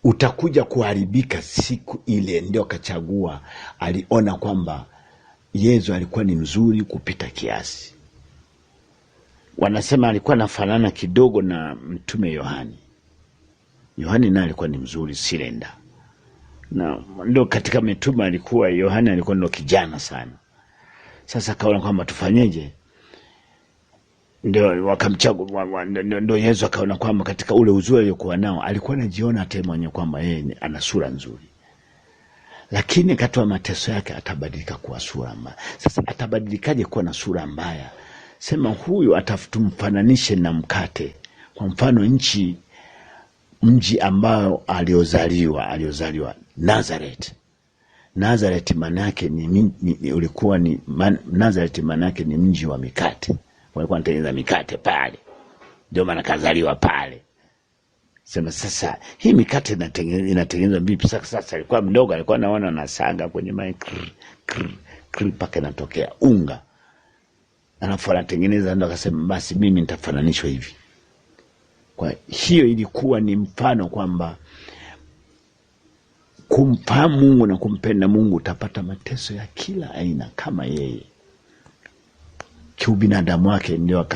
utakuja kuharibika siku ile. Ndio kachagua, aliona kwamba Yesu alikuwa ni mzuri kupita kiasi. Wanasema alikuwa anafanana kidogo na mtume Yohani. Yohani naye alikuwa ni mzuri silenda. Na ndio katika mitume alikuwa Yohani alikuwa ndo kijana sana. Sasa kaona kwamba tufanyeje? Ndio wakamchagua. Ndio Yesu akaona kwamba katika ule uzuri aliokuwa nao alikuwa anajiona hata mwenyewe kwamba yeye ana sura nzuri. Lakini katika mateso yake atabadilika kuwa sura mbaya. Sasa atabadilikaje kuwa na sura mbaya? Sema huyu atatumfananishe na mkate. Kwa mfano mji ambao aliozaliwa Nazareth. Nazareth manake Nazareth manake ni mji wa mikate. Walikuwa wanatengeneza mikate pale. Ndio maana kazaliwa pale. Sema sasa hii mikate inatengenezwa vipi? Sasa alikuwa mdogo, alikuwa anaona nasaga kwenye mai paka inatokea unga. Alafu anatengeneza, ndo akasema basi mimi nitafananishwa hivi. Kwa hiyo ilikuwa ni mfano kwamba kumfahamu Mungu na kumpenda Mungu utapata mateso ya kila aina kama yeye. Kiubinadamu wake ndio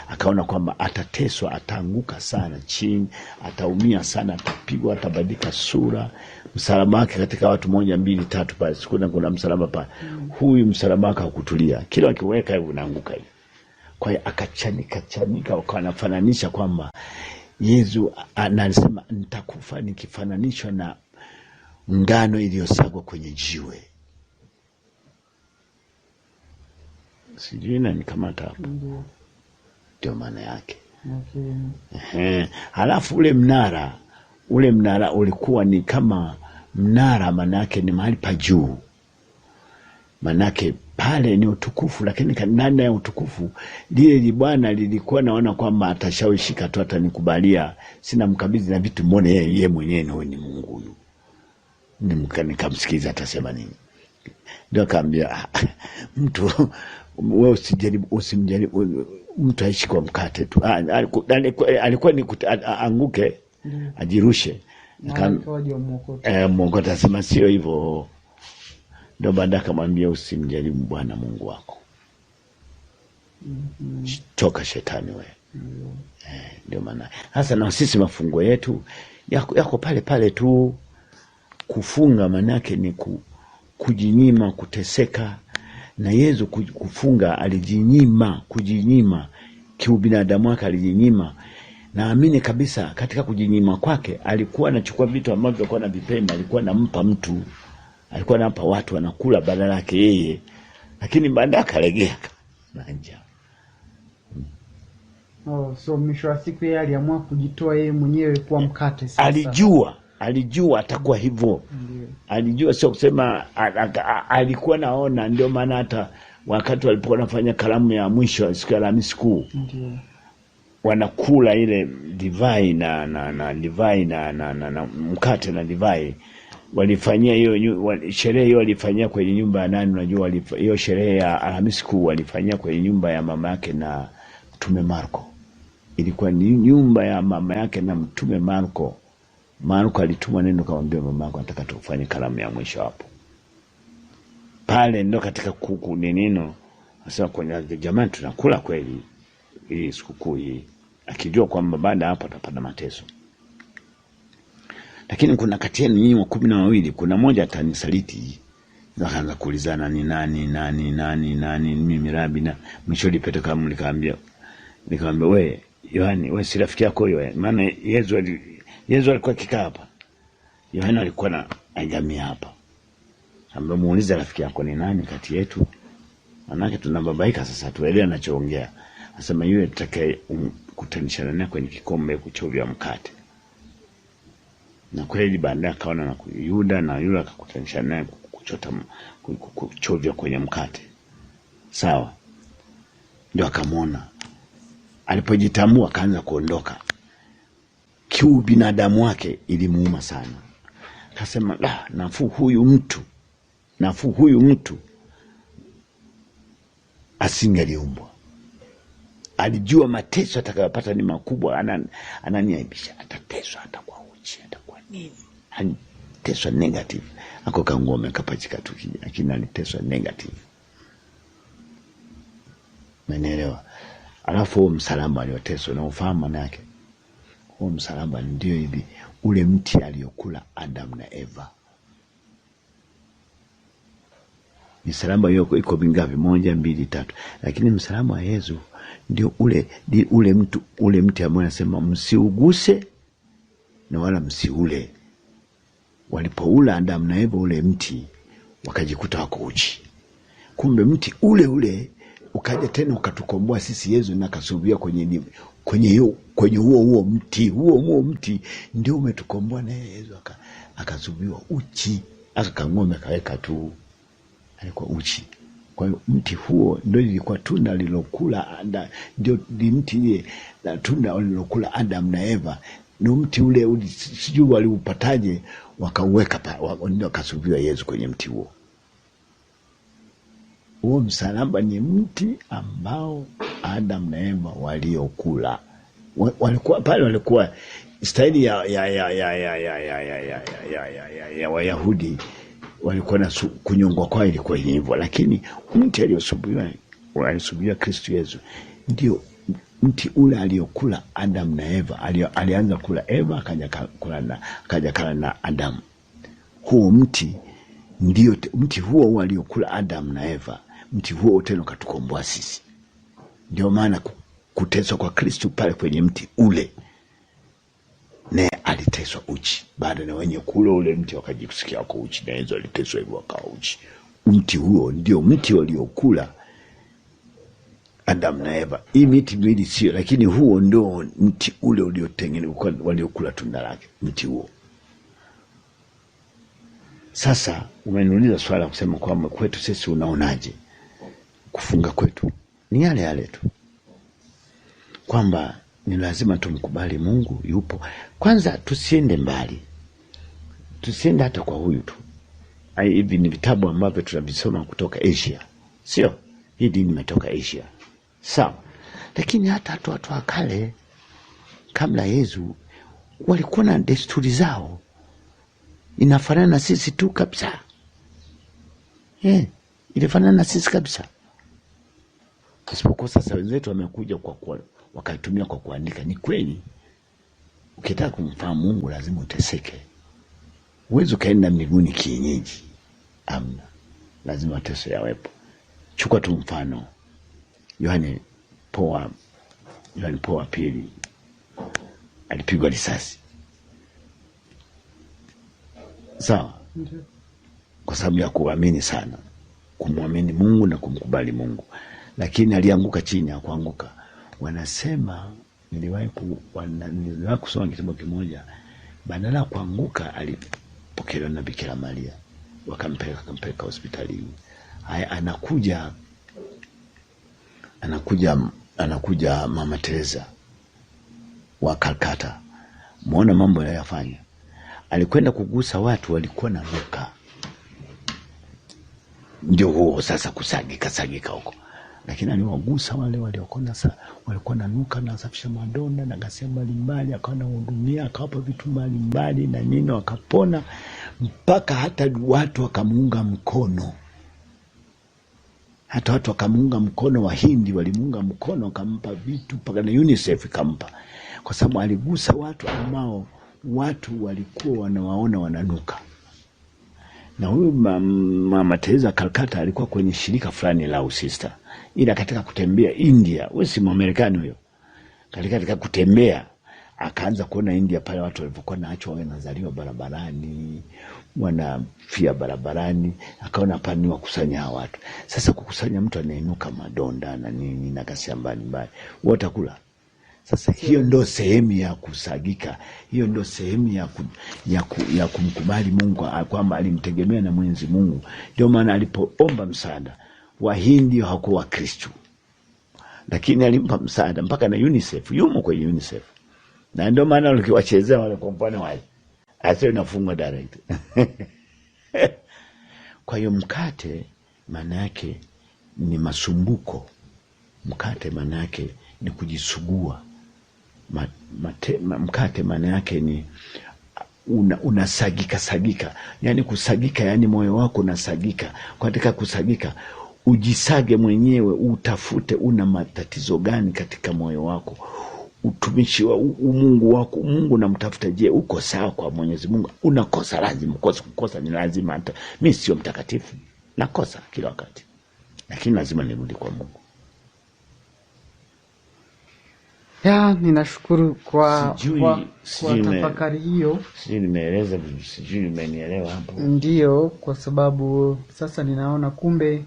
akaona kwamba atateswa, ataanguka sana chini, ataumia sana, atapigwa, atabadilika sura. Msalaba wake katika watu 1, 2, 3 pale, kuna msalaba pale. Huyu msalaba wake hakutulia, kila akiweka hivi unaanguka hivi. Kwa hiyo akachanika wakanafananisha kwamba Yesu anasema nitakufa nikifananishwa na ngano iliyosagwa kwenye jiwe. Sijui nani kama hapo. Ndio maana yake. Okay. Halafu ule mnara ulikuwa ni kama mnara, maana yake ni mahali pa juu. Maana yake pale ni utukufu, lakini ndani ya utukufu lile Bwana lilikuwa naona kwamba atashawishika tu, atanikubalia, sina mkabidhi na vitu, mbona yeye mwenyewe ni Mungu huyu. Nikamsikiza atasema nini. Ndio akaambia mtu wewe usimjaribu mtu aishi kwa mkate tu. Alikuwa ni anguke, ajirushe. Mwokota sema sio hivyo. Ndio baada akamwambia usimjaribu Bwana Mungu wako. Toka shetani wewe. Ndio maana hasa na sisi mafungo yetu yako pale tu. Kufunga manake ni kujinyima, kuteseka. Na Yesu kufunga kujinyima kiubinadamu wake, alijinyima. Naamini kabisa katika kujinyima kwake alikuwa anachukua vitu ambavyo alikuwa anavipenda, alikuwa anampa mtu, alikuwa anampa watu wanakula badala yake yeye, lakini baadaye akalegea na njaa. So mwisho wa siku yeye aliamua kujitoa yeye mwenyewe kwa mkate sasa. Alijua atakuwa hivyo. Alijua, sio kusema alikuwa naona. Ndio maana hata wakati walipokuwa wanafanya karamu ya mwisho siku ya Alhamisi Kuu, wanakula ile divai na divai na mkate na divai, walifanyia hiyo sherehe hiyo, walifanyia kwenye nyumba ya nani unajua? Hiyo sherehe ya Alhamisi Kuu walifanyia kwenye nyumba ya mama yake na Mtume Marko. Ilikuwa ni nyumba ya mama yake na Mtume Marko. Marko alitumwa neno kamwambia mama yako nataka tufanye karamu ya mwisho hapo. Pale ndo katika kuku neno sasa kwa jamani tunakula kweli hii sikukuu hii, akijua kwamba baada hapo atapata mateso. Lakini kuna kati yenu nyinyi 12 kuna mmoja atanisaliti. Wakaanza kuulizana ni nani mimi Rabi, na mwisho lipete kama nikamwambia wewe Yohani, wewe si rafiki yako wewe? Maana Yesu alikuwa kikaa hapa, Yohana alikuwa na agamia hapa. Ambaye muulize rafiki yako ni nani kati yetu? Manake tunababaika sasa, tuelewe anachoongea. Anasema yule tutakaye kutanishana naye kwenye kikombe kuchovya mkate. Na kweli baadaye akaona na Yuda, na yule akakutanisha naye kuchovya kwenye mkate. Sawa. Ndio akamwona. Alipojitambua akaanza kuondoka. Kiu binadamu wake ilimuuma sana. Akasema nafuu huyu mtu asingeliumbwa. Alijua mateso atakayopata ni makubwa, ananiaibisha, atateswa, atakuwa uchi, atakuwa nini. Anateswa negative. Ako kangome kapachika tu kija, lakini aliteswa negative. Umeelewa? Alafu msalaba alioteswa na ufahamu maana yake. Huo msalaba ndio hivi ule mti aliokula Adam na Eva. Msalaba hiyo iko mingapi? 1, 2, 3. Lakini msalaba wa Yesu ndio ule mti ambao anasema msiuguse na wala msiule. Walipoula Adam na Eva ule mti wakajikuta wako uchi. Kumbe mti ule ukaja tena ukatukomboa sisi. Yesu na kasubia kwenye huo mti ndio umetukomboa, na Yesu akasubiwa uchi, akangome akaweka tu, alikuwa uchi. Kwa hiyo mti huo ndio lilikuwa tunda lilokula ndio mti ile tunda lilokula Adam na Eva. Ni mti ule sijui waliupataje wakauweka ndio akasulubiwa Yesu kwenye mti huo. Huo msalaba ni mti ambao Adam na Eva waliokula. Walikuwa pale, walikuwa staili ya Wayahudi, walikuwa na kunyongwa kwao ilikuwa hivyo, lakini mti aliyosulubiwa Kristo Yesu ndio mti ule aliokula Adam na Eva. Alianza kula Eva, akaja kula na Adam. Huo mti ndio mti huo aliokula Adam na Eva. Mti huo tena ukatukomboa sisi. Ndio maana kuteswa kwa Kristo pale kwenye mti ule, naye aliteswa uchi. Baada na wenye kula ule mti wakajisikia wako uchi, na Yesu aliteswa hivyo akawa uchi. Mti huo ndio mti waliokula Adam na Eva. Hii miti miwili sio, lakini huo ndio mti ule uliotengenezwa waliokula tunda lake, mti huo. Sasa umeniuliza swala kusema kwamba kwetu sisi unaonaje kufunga kwetu? Ni yale yale tu, kwamba ni lazima tumkubali Mungu yupo. Kwanza tusiende mbali, tusiende hata kwa huyu tu. Hivi ni vitabu ambavyo tunavisoma kutoka Asia, sio? Hii dini imetoka Asia, sawa. Lakini hata watu wa kale kabla Yesu walikuwa na desturi zao inafanana na sisi tu kabisa. Ilifanana na sisi kabisa. Isipokuwa sasa wenzetu wamekuja wakaitumia kwa kuandika. Ni kweli ukitaka kumfahamu Mungu lazima uteseke. Uwezo kaenda mbinguni kienyeji, amna. Lazima mateso yawepo. Chukua tu mfano Yohane Paulo pili alipigwa risasi, sawa, kwa sababu ya kuamini sana, kumwamini Mungu na kumkubali Mungu. Lakini alianguka chini, hakuanguka. Wanasema niliwahi kusoma kitabu kimoja, badala ya kuanguka alipokelewa na Bikira Maria, wakampeleka hospitalini. Haya, anakuja Mama Teresa wa Calcutta. Muona mambo yanayofanya. Alikwenda kugusa watu walikuwa na nuka. Ndio huo sasa kusagika huko. Lakini aliwagusa wale walikuwa na nuka, na safisha madonda na ghasia mbalimbali, akawa anahudumia, akawapa vitu mbalimbali na nini, wakapona. Mpaka hata watu wakamuunga mkono. Hata watu wakamuunga mkono, Wahindi walimuunga mkono, wakampa vitu, mpaka na UNICEF ikampa. Kwa sababu aligusa watu ambao watu walikuwa wanawaona wananuka. Na huyu Mama Teresa Calcutta alikuwa kwenye shirika fulani la usista. Ila katika kutembea India, wewe si Mwamerikani huyo. Katika kutembea akaanza kuona India pale watu walivyokuwa naachwa wanazaliwa barabarani, wanafia barabarani, akaona hapa ni wakusanya watu. Sasa kukusanya mtu anainuka madonda na nini na ghasia mbalimbali, watakula. Sasa hiyo ndo sehemu ya kusagika. Hiyo ndo sehemu ya kumkubali Mungu, kwamba alimtegemea na Mwenyezi Mungu. Ndio maana alipoomba msaada, Wahindi hawakuwa Kristo, lakini alimpa msaada mpaka na UNICEF, yumo kwenye UNICEF. Na ndio maana ukiwachezea wale kompani wale, asio nafungwa direct. Kwa hiyo mkate maana yake ni masumbuko. Mkate maana yake ni kujisugua. Mkate maana yake ni unasagika. Yani kusagika, yani moyo wako unasagika. Katika kusagika, ujisage mwenyewe, utafute una matatizo gani katika moyo wako. Utumishi wa Mungu wako, Mungu namtafuta, je, uko sawa kwa Mwenyezi Mungu? Unakosa, lazima kukosa ni lazima. Hata mimi sio mtakatifu, nakosa kila wakati, lakini lazima nirudi kwa Mungu. Ninashukuru kwa tafakari hiyo. Sijui nimeeleza, sijui nimenielewa hapo. Ndio, kwa sababu sasa ninaona kumbe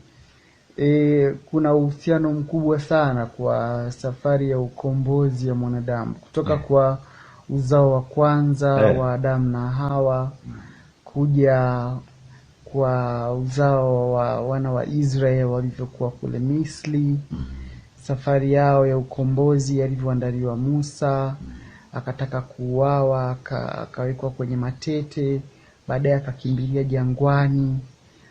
kuna uhusiano mkubwa sana kwa safari ya ukombozi ya mwanadamu kutoka kwa uzao wa kwanza wa Adamu na Hawa kuja kwa uzao wa wana wa Israeli walivyokuwa kule Misri. Safari yao ya ukombozi alivyoandaliwa Musa, akataka kuuawa, akawekwa kwenye matete, baadaye akakimbilia jangwani.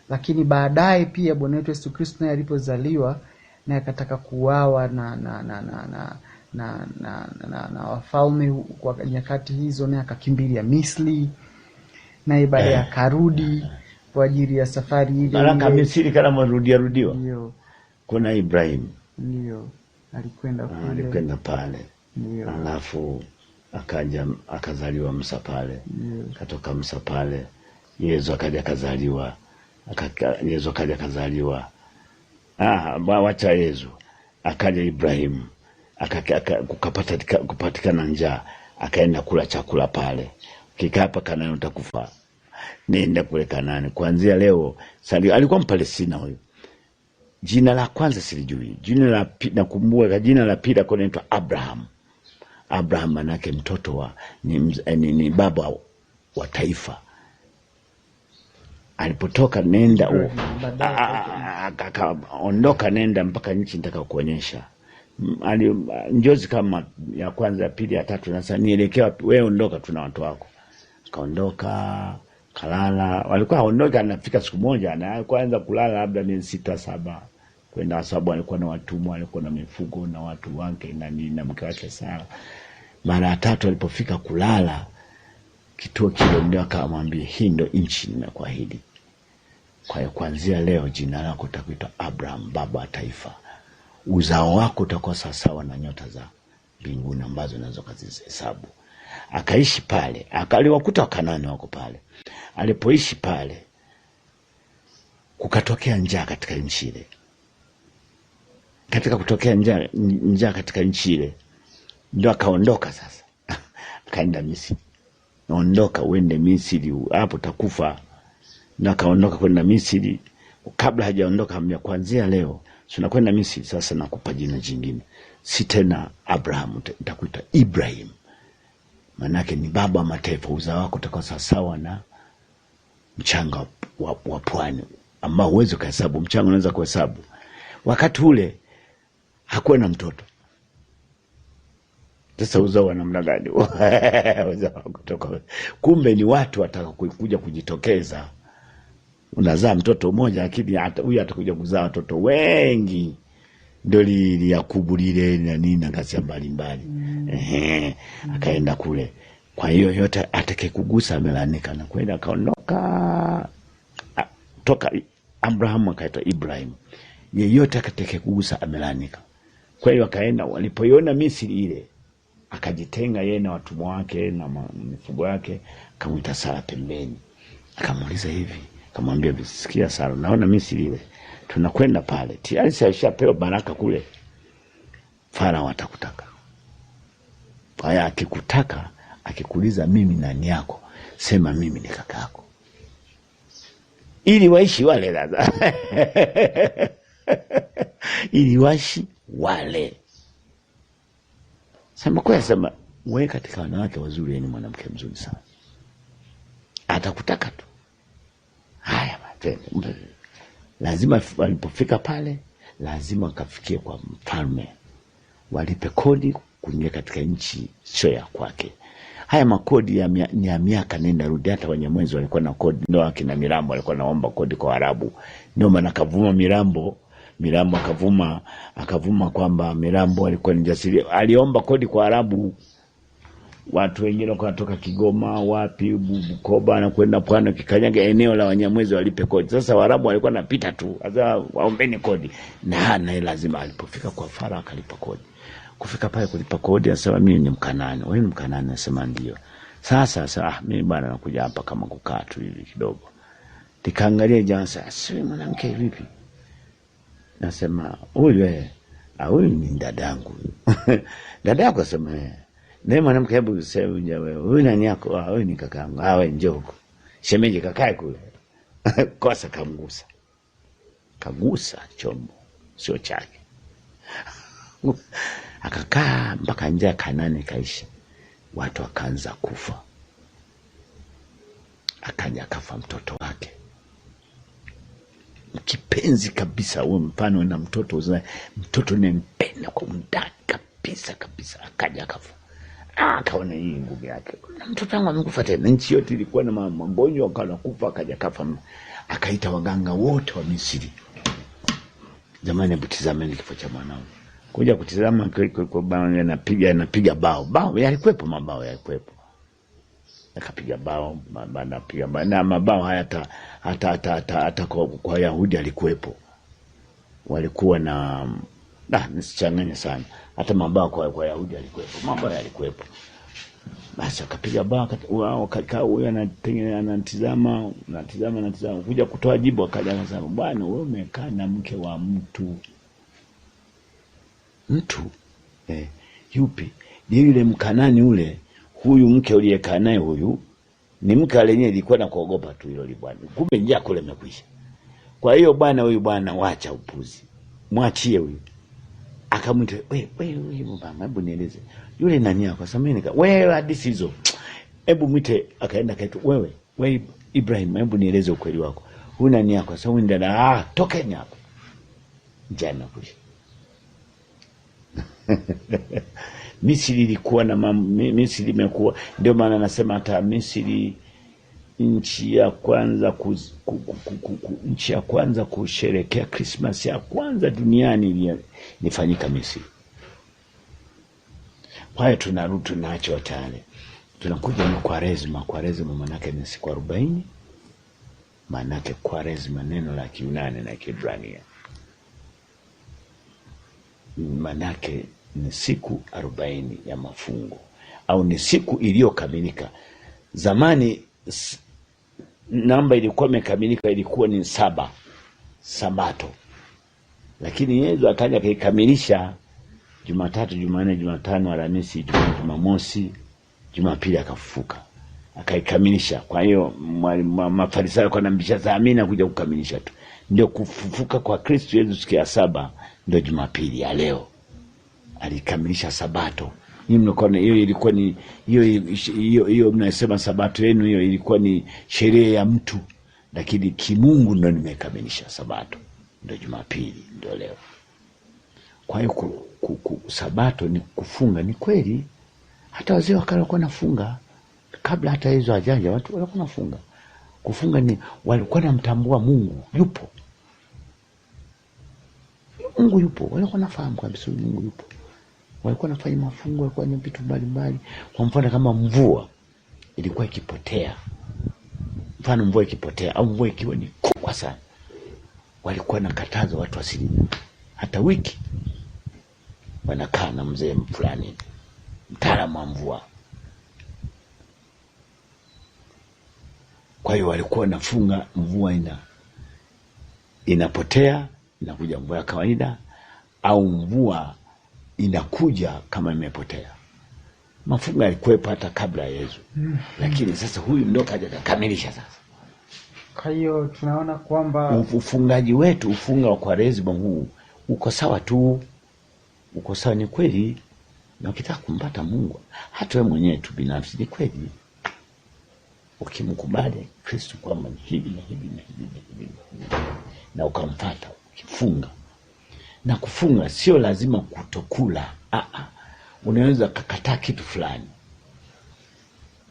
Lakini baadaye pia Bwana wetu Yesu Kristo naye alipozaliwa naye akataka kuuawa na wafalme kwa nyakati hizo, naye akakimbilia Misri, naye baadaye akarudi kwa ajili ya safari ile. Baraka Misri kama marudiwa. Ndio. Kuna Ibrahim. Ndio. Alikwenda pale. Ndio. Alafu akaja akazaliwa Musa pale. Katoka Musa pale Yesu akaja akazaliwa. Yesu akaja akazaliwa. Wacha Yesu. Akaja Ibrahim. Kupatikana njaa, akaenda kula chakula pale. Ukikaa hapa Kanaani utakufa. Nenda kule Kanaani. Kuanzia leo alikuwa Mpalestina huyo. Jina la kwanza silijui. Jina la pili nakumbuka, jina la pili anaitwa Abraham. Abraham manake mtoto wa ni baba wa taifa. Alipotoka nenda akaondoka nenda mpaka nchi nitaka kuonyesha. Njozi kama ya kwanza, ya pili, ya tatu, na sasa nielekea wewe ondoka, tuna watu wako. Kaondoka, kalala. Walikuwa ondoka, anafika siku moja na kwanza kulala labda miezi 6-7. Kwenda sababu alikuwa na watumwa, alikuwa na mifugo na watu wake na mke wake Sara. Mara ya tatu alipofika kulala, kituo kile ndio akamwambia, hii ndio nchi nimekuahidi. Kwa hiyo kuanzia leo jina lako utakuitwa Abraham, baba wa taifa. Uzao wako utakuwa sawa na nyota za mbinguni ambazo unaweza kuzihesabu. Akaishi pale, akaliwakuta Wakanaani wako pale. Alipoishi pale, kukatokea njaa katika nchi ile. Katika kutokea njaa katika nchi ile, ndio akaondoka sasa. Akaenda Misri. Ondoka uende Misri, hapo utakufa. Ndio akaondoka kwenda Misri. Kabla hajaondoka ambia, kuanzia leo tunakwenda Misri, sasa nakupa jina jingine. Si tena Abraham, nitakuita Ibrahim. Manake ni baba wa mataifa. Uzao wako utakuwa sawa na mchanga wa pwani ambao huwezi kuhesabu. Mchanga unaweza kuhesabu. Wakati ule hakuwa na mtoto. Sasa uzao wa namna gani? Uzao kutoka. Kumbe ni watu watakaokuja kujitokeza. Unazaa mtoto mmoja, lakini huyu atakuja kuzaa watoto wengi. Ndio Yakobo lile na nini ngazi mbalimbali. Akaenda kule. Kwa hiyo yote atakayekugusa amelanika, na kwenda akaondoka. Toka Abraham akaitwa Ibrahim. Yeyote atakayekugusa amelanika. Kwa hiyo akaenda, walipoiona Misri ile, akajitenga yeye na watumwa wake na mifugo yake, akamwita Sara pembeni. Akamuuliza hivi, akamwambia, sikia Sara, naona Misri ile, tunakwenda pale. Tayari sishapewa baraka kule. Farao atakutaka. Haya, akikutaka, akikuuliza mimi nani yako, sema mimi ni kaka yako. Ili waishi wale dada. Ili waishi wale. Sema kwa sema, wewe katika wanawake wazuri ni mwanamke mzuri sana. Atakutaka tu. Haya matendo. Lazima walipofika pale, lazima wakafikie kwa mfalme. Walipe kodi kuingia katika nchi sio ya kwake. Haya makodi ni ya miaka nenda rudi. Hata Wanyamwezi walikuwa na kodi, ndio akina Mirambo walikuwa naomba kodi kwa Arabu. Ndio maana akavuma Mirambo akavuma kwamba Mirambo alikuwa ni jasiri. Aliomba kodi kwa Arabu. Watu wengine wakatoka Kigoma, wapi, Bukoba na kwenda pwani, kikanyaga eneo la Wanyamwezi walipe kodi. Sasa Waarabu walikuwa napita tu, sasa waombeni kodi. Na lazima alipofika kwa Farao akalipa kodi. Kufika pale kulipa kodi, asema mimi ni Mkanaani. Wewe ni Mkanaani? Asema ndio. Sasa mimi bwana nakuja hapa kama kukaa tu hivi kidogo. Nikaangalia jansa, sio mwanamke vipi? Nasema huyu ni dadangu. Dadangu? Asema na mwanamke, hebu sema wewe, huyu nani yako? Huyu ni kakaangu. Wewe njoo huko. Shemeji kakae kule. Kosa kagusa chombo sio chake. Akakaa mpaka njaa Kanaani kaisha. Watu wakaanza kufa. Akaja akafa mtoto wake. Kipenzi kabisa, huo mfano na mtoto nempenda kwa undani kabisa. Akaja akafa. Akaona hii nguvu yake. Mtoto wangu amekufa tena. Nchi yote ilikuwa na magonjwa, akawa kufa, akaja kafa. Akaita waganga wote wa Misri. Jamani, hebu tizameni kifo cha mwanao. Kuja kutizama kwa bao anapiga bao yalikuwepo, mabao yalikuwepo. Akapiga bao, anapiga na mabao haya hata kwa Yahudi alikuwepo. Walikuwa na nisichanganye sana. Hata mabao kwa Yahudi alikuwepo. Mabao yalikuwepo. Basi akapiga bao, wao kakaa, huyo anatizama kuja kutoa jibu. Akaja akasema, bwana, wewe umekaa na mke wa mtu. Yupi? Ni yule Mkanani ule. Huyu mke uliyekaa naye huyu ni mke alenye ilikuwa na kuogopa tu hilo bwana. Kumbe njaa kule imekwisha. Kwa hiyo bwana, huyu bwana wacha upuzi. Mwachie huyu. Akamwita, wewe mama, hebu nieleze. Yule nani yako? Sasa mimi wewe hadithi hizo. Hebu mwite. Akaenda kaitu, wewe Ibrahim, hebu nieleze ukweli wako. Huyu nani yako? Sasa huyu ndana, tokeni hapo. Jana kwisha. Misri ilikuwa na Misri imekuwa, ndio maana nasema hata Misri nchi ya kwanza kusherehekea Christmas ya kwanza duniani ilifanyika Misri. Kwa hiyo tunaacho tayari. Tunakuja na Kwaresma maana yake ni siku 40. Maana yake Kwaresma neno la Kiyunani na Kiebrania. Maana yake ni siku 40 ya mafungo, au ni siku iliyokamilika. Zamani namba ilikuwa imekamilika, ilikuwa ni 7 Sabato, lakini Yesu akaja akikamilisha Jumatatu, Jumanne, Jumatano, Alhamisi, Jumamosi, Jumapili akafufuka, akaikamilisha. Kwa hiyo Mafarisayo kwa nambisha zamina kuja kukamilisha tu. Ndio kufufuka kwa Kristo Yesu siku ya 7 ndio Jumapili ya leo. Alikamilisha Sabato. Ni mnaona hiyo ilikuwa ni hiyo mnasema Sabato yenu hiyo ilikuwa ni sherehe ya mtu, lakini kimungu ndio nimekamilisha Sabato ndio Jumapili ndio leo. Kwa hiyo Sabato ni kufunga, ni kweli. Hata wazee wakale walikuwa nafunga kabla hata hizo hajaja, watu walikuwa nafunga. Kufunga ni walikuwa namtambua Mungu yupo. Mungu yupo. Walikuwa nafahamu kabisa Mungu yupo. Walikuwa nafanya mafungo, walikuwa ni vitu mbalimbali. Kwa mfano kama mvua ilikuwa ikipotea. Mfano mvua ikipotea au mvua ikiwa ni kubwa sana, walikuwa nakataza watu wasilime. Hata wiki wanakaa na mzee fulani, mtaalamu wa mvua. Kwa hiyo walikuwa nafunga, mvua inapotea, inakuja mvua ya kawaida, au mvua inakuja kama imepotea. Mafungo yalikuwepo hata kabla ya Yesu. Lakini sasa huyu ndo kaja kukamilisha sasa. Kwa hiyo tunaona kwamba ufungaji wetu, ufunga wa Kwaresma huu uko sawa tu. Uko sawa, ni kweli. Na ukitaka kumpata Mungu, hata wewe mwenyewe tu binafsi, ni kweli. Ukimkubali Kristo kwamba hivi na hivi na hivi na ukamfuata, ukifunga. Na kufunga sio lazima kutokula. Unaweza kukataa kitu fulani.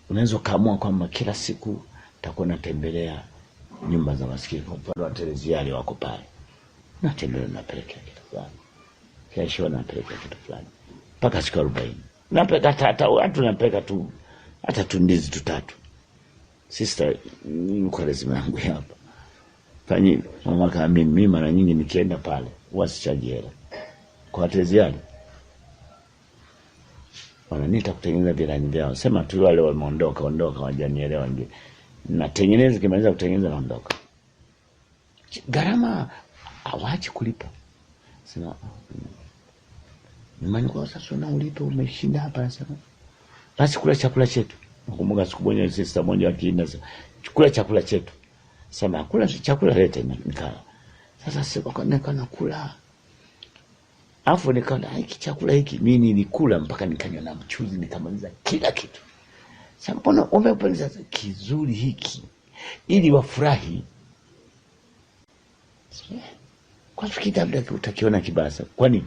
Unaweza kaamua kwamba kila siku utakuwa natembelea nyumba za maskini. Kwa mfano wa Tereziali wako pale, natembelea, napelekea kitu fulani. Kesho napelekea kitu fulani. Mpaka siku 40. Napeleka hata watu, napeleka tu hata tundizi 3. Sister, kwa lazima yangu hapa. Fanyi mama kama mimi mara nyingi nikienda pale wasichaji hela. Kwa Tereziali wananiita kutengeneza virani vyao. Sema tu wale wameondoka wajanielewa nje. Natengeneza, kimaliza kutengeneza naondoka. Gharama hawaachi kulipa. Sema nimani kwa sasa na ulipo umeshinda hapa sasa. Basi kula chakula chetu. Nakumbuka siku moja sister moja akienda sasa, chukula chakula chetu. Sema kula chakula lete nikala. Sasa sasa nikana kula. Afu nikaona hiki chakula hiki mimi nilikula mpaka nikanywa na mchuzi, nikamaliza kila kitu. Sasa mbona umependa kizuri hiki ili wafurahi? Kwa fikiri labda utakiona kibasa. Kwani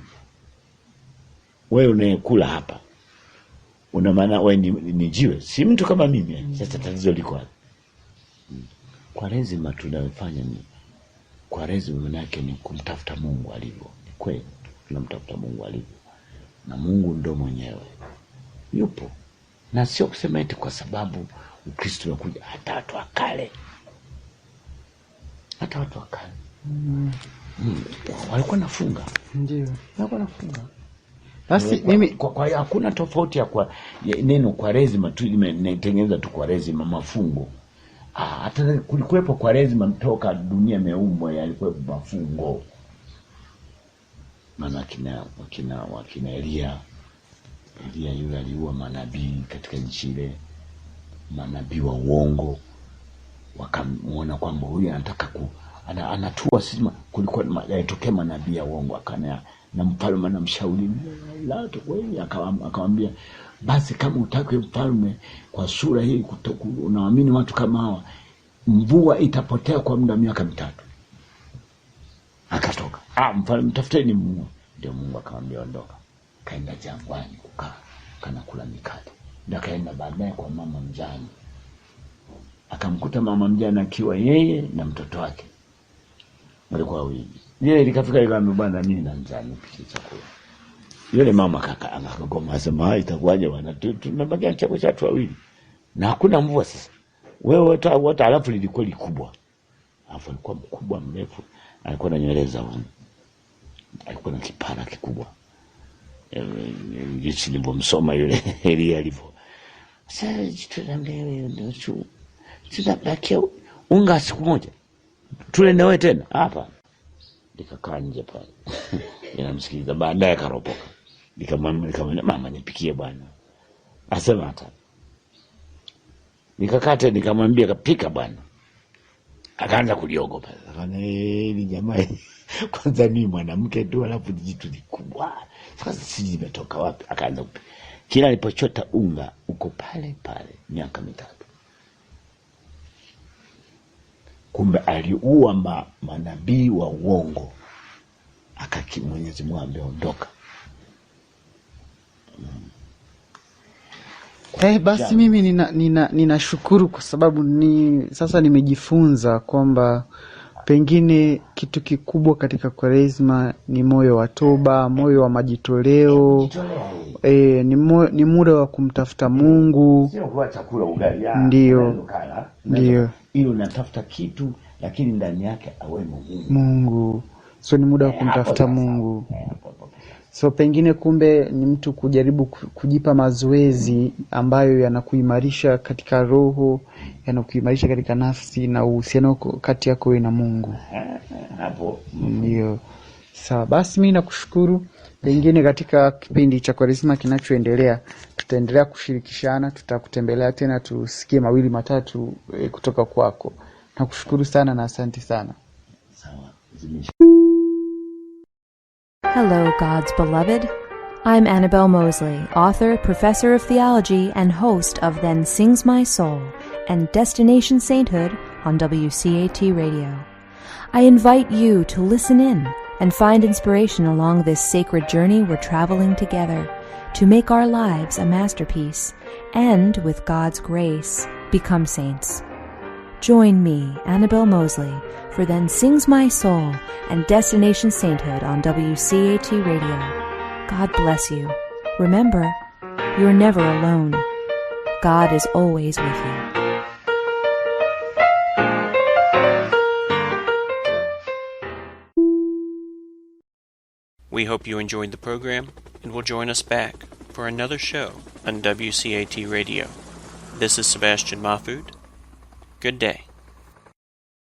wewe unayekula hapa una maana wewe ni jiwe, si mtu kama mimi. Sasa tatizo liko wapi? Kwaresima tunayofanya ni Kwaresima, maana yake ni kumtafuta Mungu alivyo. Ni kweli tunamtafuta Mungu alivyo, na Mungu ndo mwenyewe yupo, na sio kusema eti kwa sababu Ukristo unakuja. Hata watu wa kale walikuwa nafunga. Ndio walikuwa nafunga. Basi mimi kwa hakuna tofauti ya neno Kwaresima tu imetengeneza tu Kwaresima mafungo. Hata kulikuwepo Kwaresima mtoka dunia imeumbwa, yalikuwepo mafungo. Maana wakina Elia yule aliua manabii katika nchi ile, manabii wa uongo. Wakamuona kwamba huyu anataka anatua sima. Kulikuwa yalitokea manabii ya uongo, akana na mfalme na mshauri la kweli, akamwambia basi kama utake mfalme kwa sura hii, unaamini watu kama hawa, mvua itapotea kwa muda miaka 3. Akatoka mfalme, tafuteni Mungu. Ndio Mungu akamwambia ondoka, kaenda jangwani kukaa kana kula mikate. Ndio kaenda baadaye kwa mama mjane, akamkuta mama mjane akiwa yeye na mtoto wake, walikuwa wawili. Yeye likafika ikamwambia bwana, mimi na njaa, nipike chakula. Yule mama akagoma, asema itakuwaje bwana, tunabakia chakula cha watu wawili na hakuna mvua. Sasa wewe wote, alafu lilikuwa likubwa, alafu alikuwa mkubwa mrefu, alikuwa na nywele za wangu, alikuwa na kipara kikubwa, jinsi nilivyomsoma yule Elia alivyo. Sasa tunaambia ndio tunabakia unga siku moja tule na wewe tena hapa. Nikakaa nje pale ninamsikiliza. Baadaye akaropoka, nikamwambia mama, nipikie bwana. Asema hata. Nikakata, nikamwambia kapika bwana. Akaanza kuliogopa. Akana ni jamaa kwanza mimi mwanamke tu, alafu jitu likubwa, sasa siji imetoka wapi? Akaanza kila alipochota unga uko pale pale miaka 3. Kumbe aliua manabii wa uongo, Mwenyezi Mungu ameondoka. Basi mimi ninashukuru kwa sababu sasa nimejifunza kwamba pengine kitu kikubwa katika Kwaresima ni moyo wa toba, moyo wa majitoleo. Ni muda wa kumtafuta Mungu. Sio kwa chakula ugali. Ndio. Ile unatafuta kitu lakini ndani yake awemo Mungu. So ni muda wa kumtafuta Mungu. So pengine kumbe ni mtu kujaribu kujipa mazoezi ambayo yanakuimarisha katika roho, yanakuimarisha katika nafsi na uhusiano kati yako wewe na Mungu. Hapo ndio. Sawa, basi mimi nakushukuru. Pengine katika kipindi cha Kwaresima kinachoendelea tutaendelea kushirikishana, tutakutembelea tena tusikie mawili matatu kutoka kwako. Nakushukuru sana na asante sana. Sawa. Hello, God's beloved. I'm Annabelle Mosley, author, professor of theology, and host of Then Sings My Soul and Destination Sainthood on WCAT Radio. I invite you to listen in and find inspiration along this sacred journey we're traveling together to make our lives a masterpiece and, with God's grace, become saints. Join me, Annabelle Mosley, for Then Sings My Soul and Destination Sainthood on WCAT Radio. God bless you. Remember, you're never alone. God is always with you. We hope you enjoyed the program and will join us back for another show on WCAT Radio. This is Sebastian Mahfood. Good day.